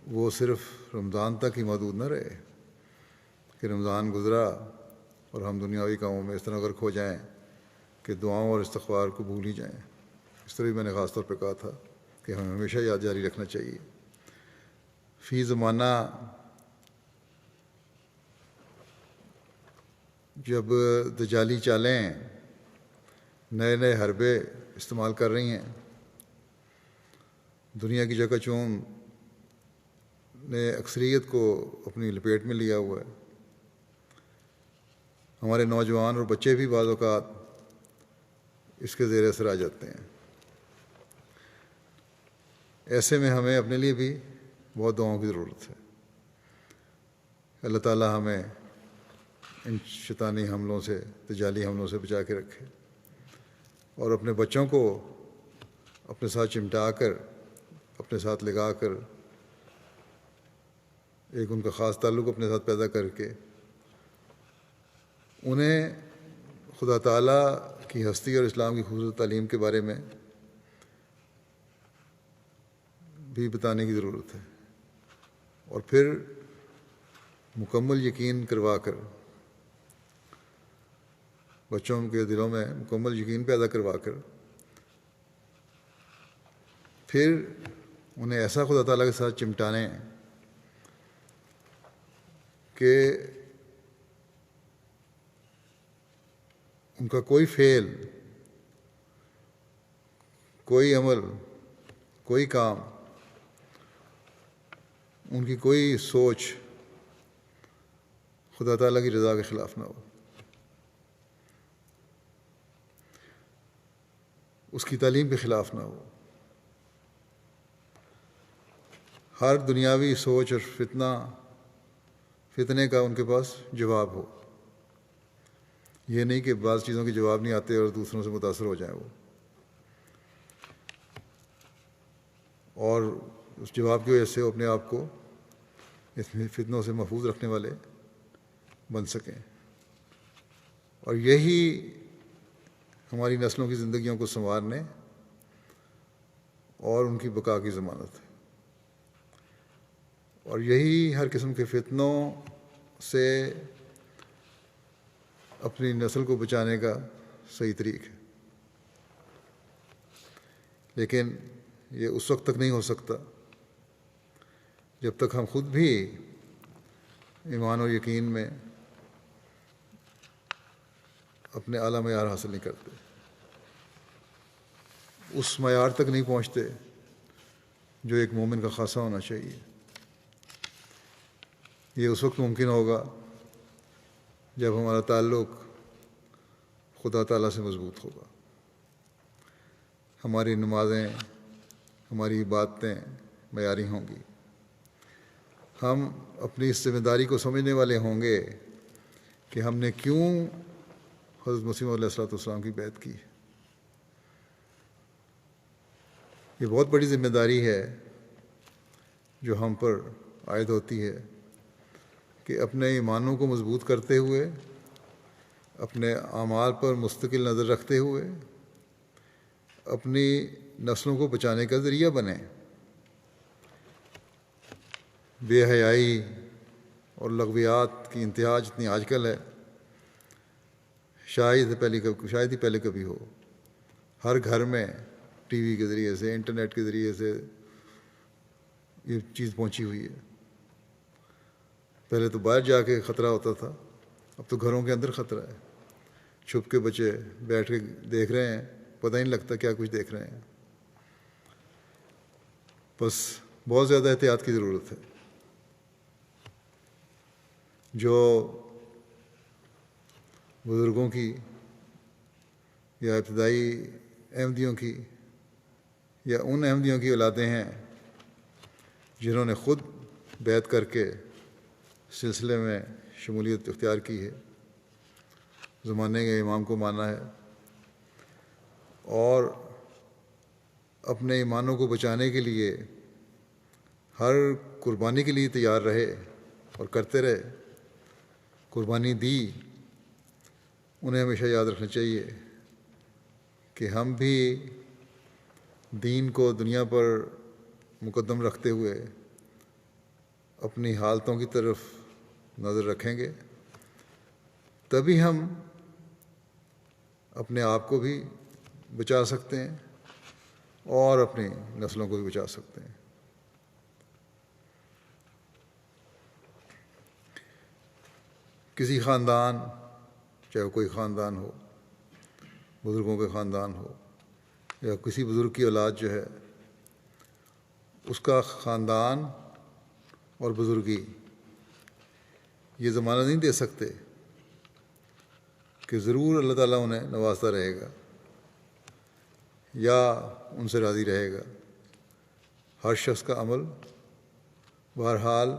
وہ صرف رمضان تک ہی محدود نہ رہے کہ رمضان گزرا اور ہم دنیاوی کاموں میں اس طرح غرق ہو جائیں کہ دعاؤں اور استغفار کو بھول ہی جائیں. اس طرح بھی میں نے خاص طور پہ کہا تھا کہ ہمیں ہمیشہ یاد جاری رکھنا چاہیے. فی زمانہ جب دجالی چالیں نئے نئے حربے استعمال کر رہی ہیں، دنیا کی چکا چوند نے اکثریت کو اپنی لپیٹ میں لیا ہوا ہے. ہمارے نوجوان اور بچے بھی بعض اوقات اس کے زیر اثر آ جاتے ہیں. ایسے میں ہمیں اپنے لیے بھی بہت دعاؤں کی ضرورت ہے. اللہ تعالیٰ ہمیں ان شیطانی حملوں سے، تجالی حملوں سے بچا کے رکھے اور اپنے بچوں کو اپنے ساتھ چمٹا کر، اپنے ساتھ لگا کر، ایک ان کا خاص تعلق اپنے ساتھ پیدا کر کے انہیں خدا تعالیٰ کی ہستی اور اسلام کی خوبصورت تعلیم کے بارے میں بھی بتانے کی ضرورت ہے، اور پھر مکمل یقین کروا کر، بچوں کے دلوں میں مکمل یقین پیدا کروا کر، پھر انہیں ایسا خدا تعالیٰ کے ساتھ چمٹانے کہ ان کا کوئی فعل، کوئی عمل، کوئی کام، ان کی کوئی سوچ خدا تعالیٰ کی رضا کے خلاف نہ ہو، اس کی تعلیم کے خلاف نہ ہو. ہر دنیاوی سوچ اور فتنے کا ان کے پاس جواب ہو. یہ نہیں کہ بعض چیزوں کے جواب نہیں آتے اور دوسروں سے متاثر ہو جائیں وہ، اور اس جواب کی وجہ سے وہ اپنے آپ کو اس فتنوں سے محفوظ رکھنے والے بن سکیں. اور یہی ہماری نسلوں کی زندگیوں کو سنوارنے اور ان کی بقا کی ضمانت ہے. اور یہی ہر قسم کے فتنوں سے اپنی نسل کو بچانے کا صحیح طریق ہے. لیکن یہ اس وقت تک نہیں ہو سکتا جب تک ہم خود بھی ایمان و یقین میں اپنے اعلیٰ معیار حاصل نہیں کرتے، اس معیار تک نہیں پہنچتے جو ایک مومن کا خاصہ ہونا چاہیے. یہ اس وقت ممکن ہوگا جب ہمارا تعلق خدا تعالیٰ سے مضبوط ہوگا، ہماری نمازیں، ہماری عبادتیں معیاری ہوں گی، ہم اپنی اس ذمہ داری کو سمجھنے والے ہوں گے کہ ہم نے کیوں حضرت مسیح علیہ الصلوۃ والسلام کی بیعت کی. یہ بہت بڑی ذمہ داری ہے جو ہم پر عائد ہوتی ہے کہ اپنے ایمانوں کو مضبوط کرتے ہوئے، اپنے اعمال پر مستقل نظر رکھتے ہوئے اپنی نسلوں کو بچانے کا ذریعہ بنیں. بے حیائی اور لغویات کی انتہا جتنی آج کل ہے، شاید ہی پہلے کبھی ہو. ہر گھر میں ٹی وی کے ذریعے سے، انٹرنیٹ کے ذریعے سے یہ چیز پہنچی ہوئی ہے. پہلے تو باہر جا کے خطرہ ہوتا تھا، اب تو گھروں کے اندر خطرہ ہے. چھپ کے بچے بیٹھ کے دیکھ رہے ہیں، پتہ ہی نہیں لگتا کیا کچھ دیکھ رہے ہیں. بس بہت زیادہ احتیاط کی ضرورت ہے. جو بزرگوں کی یا ابتدائی احمدیوں کی یا ان احمدیوں کی اولادیں ہیں جنہوں نے خود بیعت کر کے سلسلے میں شمولیت اختیار کی ہے، زمانے کے امام کو مانا ہے، اور اپنے ایمانوں کو بچانے کے لیے ہر قربانی کے لیے تیار رہے اور کرتے رہے، قربانی دی، انہیں ہمیشہ یاد رکھنا چاہیے کہ ہم بھی دین کو دنیا پر مقدم رکھتے ہوئے اپنی حالتوں کی طرف نظر رکھیں گے، تبھی ہم اپنے آپ کو بھی بچا سکتے ہیں اور اپنی نسلوں کو بھی بچا سکتے ہیں. کسی خاندان، چاہے وہ کوئی خاندان ہو، بزرگوں کے خاندان ہو یا کسی بزرگ کی اولاد جو ہے، اس کا خاندان اور بزرگی یہ زمانہ نہیں دے سکتے کہ ضرور اللہ تعالیٰ انہیں نوازتا رہے گا یا ان سے راضی رہے گا. ہر شخص کا عمل بہرحال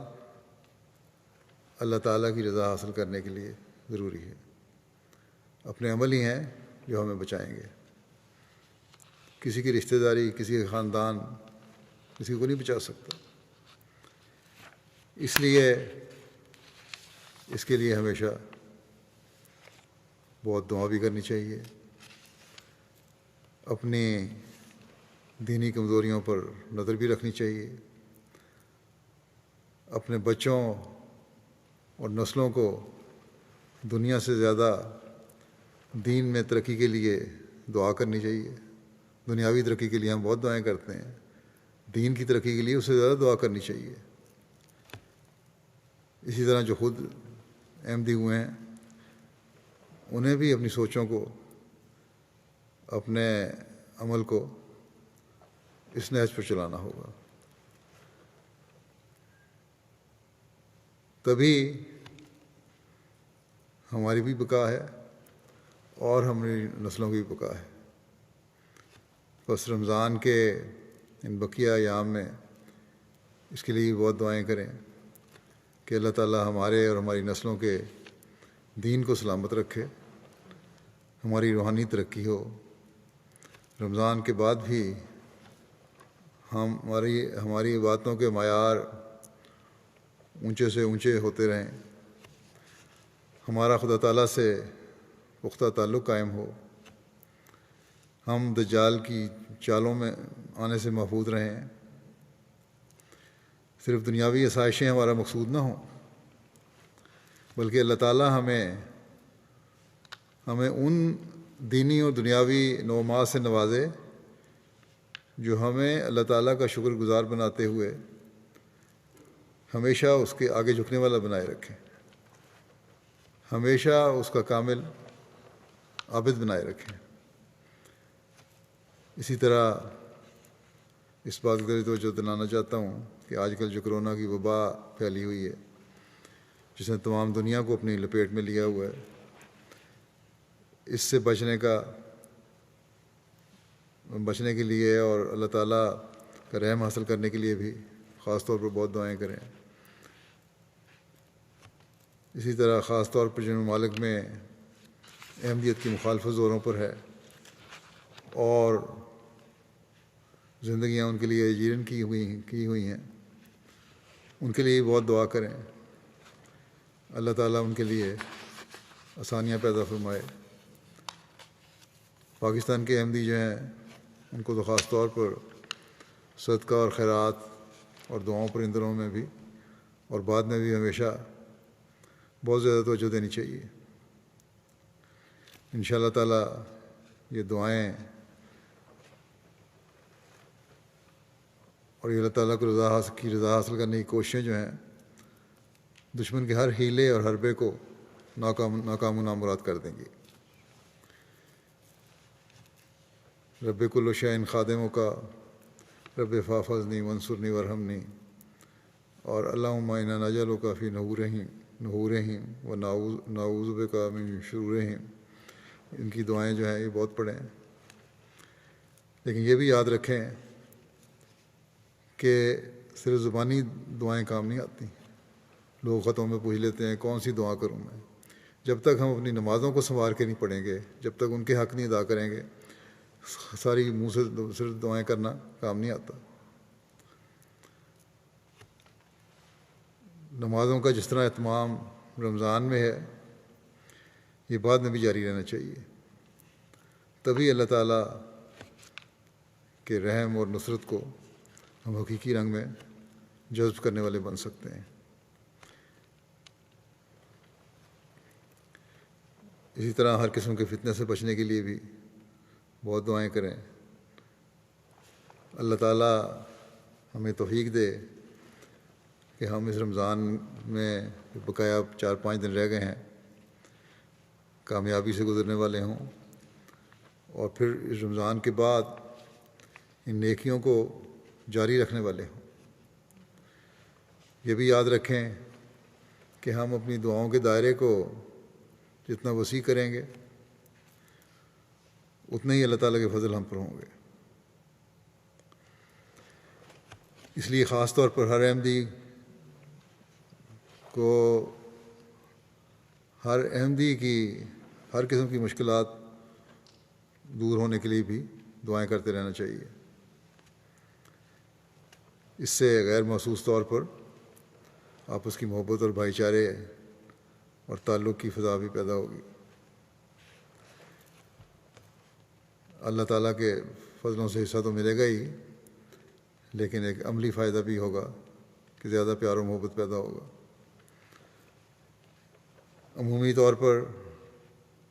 اللہ تعالیٰ کی رضا حاصل کرنے کے لیے ضروری ہے. اپنے عمل ہی ہیں جو ہمیں بچائیں گے. کسی کی رشتہ داری، کسی کا خاندان کسی کو نہیں بچا سکتا. اس لیے اس کے لیے ہمیشہ بہت دعا بھی کرنی چاہیے، اپنی دینی کمزوریوں پر نظر بھی رکھنی چاہیے، اپنے بچوں اور نسلوں کو دنیا سے زیادہ دین میں ترقی کے لیے دعا کرنی چاہیے. دنیاوی ترقی کے لیے ہم بہت دعائیں کرتے ہیں، دین کی ترقی کے لیے اس سے زیادہ دعا کرنی چاہیے. اسی طرح جو خود احمدی ہوئے ہیں انہیں بھی اپنی سوچوں کو، اپنے عمل کو اس نہج پر چلانا ہوگا، تبھی ہماری بھی بقا ہے اور ہماری نسلوں کی بھی بقا ہے. بس رمضان کے ان بقیہ ایام میں اس کے لیے بہت دعائیں کریں کہ اللہ تعالیٰ ہمارے اور ہماری نسلوں کے دین کو سلامت رکھے، ہماری روحانی ترقی ہو. رمضان کے بعد بھی ہماری باتوں کے معیار اونچے سے اونچے ہوتے رہیں، ہمارا خدا تعالیٰ سے پختہ تعلق قائم ہو، ہم دجال کی چالوں میں آنے سے محفوظ رہیں. صرف دنیاوی آسائشیں ہمارا مقصود نہ ہوں، بلکہ اللہ تعالیٰ ہمیں ان دینی اور دنیاوی نعمات سے نوازے جو ہمیں اللہ تعالیٰ کا شکر گزار بناتے ہوئے ہمیشہ اس کے آگے جھکنے والا بنائے رکھیں، ہمیشہ اس کا کامل عابد بنائے رکھیں۔ اسی طرح اس بات کی توجہ دلانا چاہتا ہوں کہ آج کل جو کرونا کی وبا پھیلی ہوئی ہے، جس نے تمام دنیا کو اپنی لپیٹ میں لیا ہوا ہے، اس سے بچنے کے لیے اور اللہ تعالیٰ کا رحم حاصل کرنے کے لیے بھی خاص طور پر بہت دعائیں کریں۔ اسی طرح خاص طور پر جن ممالک میں احمدیت کی مخالفت زوروں پر ہے اور زندگیاں ان کے لیے جیرن کی ہوئی ہیں، ان کے لیے بہت دعا کریں، اللہ تعالیٰ ان کے لیے آسانیاں پیدا فرمائے۔ پاکستان کے احمدی جو ہیں ان کو تو خاص طور پر صدقہ اور خیرات اور دعاؤں پر ان دنوں میں بھی اور بعد میں بھی ہمیشہ بہت زیادہ توجہ دینی چاہیے۔ انشاءاللہ تعالیٰ یہ دعائیں اور یہ اللہ تعالیٰ کو رضا حاصل کرنے کی کوششیں جو ہیں دشمن کے ہر ہیلے اور حربے کو ناکام و نامراد کر دیں گی۔ رب کل شیء خادموں کا رب فاحفظنی وانصرنی وارحمنی اور اللہم انا نجعلک فی نحورہم ونعوذ بک من شرورہم، ان کی دعائیں جو ہیں یہ بہت پڑھیں۔ لیکن یہ بھی یاد رکھیں کہ صرف زبانی دعائیں کام نہیں آتی۔ لوگ خطوں میں پوچھ لیتے ہیں کون سی دعا کروں میں۔ جب تک ہم اپنی نمازوں کو سنوار کے نہیں پڑھیں گے، جب تک ان کے حق نہیں ادا کریں گے، ساری منہ سے صرف دعائیں کرنا کام نہیں آتا۔ نمازوں کا جس طرح اہتمام رمضان میں ہے، یہ بعد میں بھی جاری رہنا چاہیے، تبھی اللہ تعالیٰ کے رحم اور نصرت کو ہم حقیقی رنگ میں جذب کرنے والے بن سکتے ہیں۔ اسی طرح ہر قسم کے فتنے سے بچنے کے لیے بھی بہت دعائیں کریں۔ اللہ تعالیٰ ہمیں توفیق دے کہ ہم اس رمضان میں بقایا 4-5 دن رہ گئے ہیں کامیابی سے گزرنے والے ہوں، اور پھر اس رمضان کے بعد ان نیکیوں کو جاری رکھنے والے ہوں۔ یہ بھی یاد رکھیں کہ ہم اپنی دعاؤں کے دائرے کو جتنا وسیع کریں گے اتنے ہی اللہ تعالیٰ کے فضل ہم پر ہوں گے۔ اس لیے خاص طور پر ہر احمدی کی ہر قسم کی مشکلات دور ہونے کے لیے بھی دعائیں کرتے رہنا چاہیے۔ اس سے غیر محسوس طور پر آپس کی محبت اور بھائی چارے اور تعلق کی فضا بھی پیدا ہوگی۔ اللہ تعالیٰ کے فضلوں سے حصہ تو ملے گا ہی، لیکن ایک عملی فائدہ بھی ہوگا کہ زیادہ پیار و محبت پیدا ہوگا۔ عمومی طور پر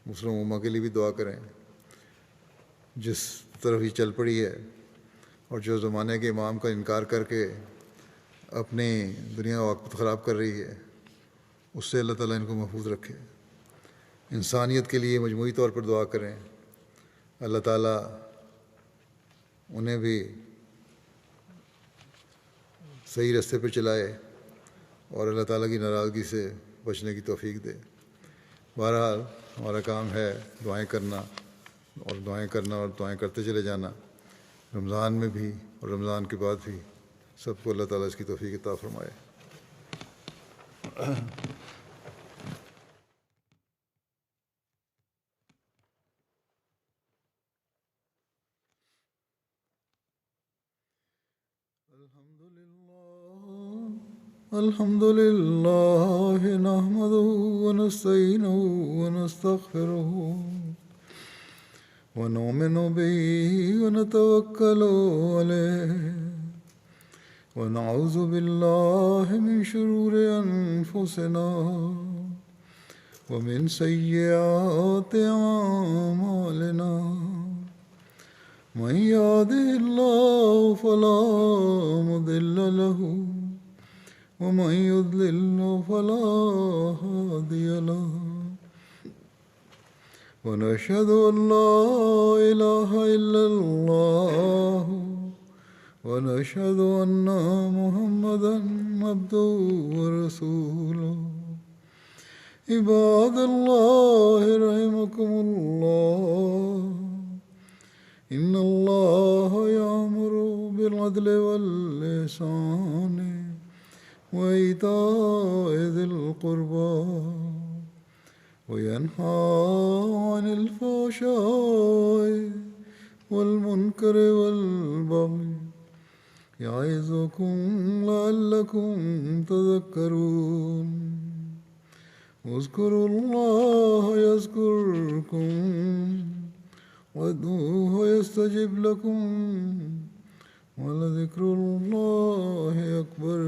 مسلم امہ کے لیے بھی دعا کریں، جس طرف یہ چل پڑی ہے اور جو زمانے کے امام کا انکار کر کے اپنی دنیا و وقت خراب کر رہی ہے، اس سے اللہ تعالیٰ ان کو محفوظ رکھے۔ انسانیت کے لیے مجموعی طور پر دعا کریں، اللہ تعالیٰ انہیں بھی صحیح راستے پہ چلائے اور اللہ تعالیٰ کی ناراضگی سے بچنے کی توفیق دے۔ بہرحال ہمارا کام ہے دعائیں کرنا اور دعائیں کرتے چلے جانا، رمضان میں بھی اور رمضان کے بعد بھی سب کو اللہ تعالیٰ اس کی توفیق عطا فرمائے۔ الحمد لله نحمده ونستعينه ونستغفره ونؤمن به ونتوكل عليه ونعوذ بالله من شرور أنفسنا ومن سيئات أعمالنا من يهده الله فلا مضل له ومن يضلل فلا هادي له ونشهد أن لا إله إلا الله ونشهد أن محمدا عبده ورسوله عباد الله رحمكم الله إن الله يأمر بالعدل والإحسان وإيتاء ذي القربى وينهى عن الفحشاء والمنكر والبغي يعظكم لعلكم تذكرون اذكروا الله يذكركم وادعوه يستجب لكم ولذكر الله أكبر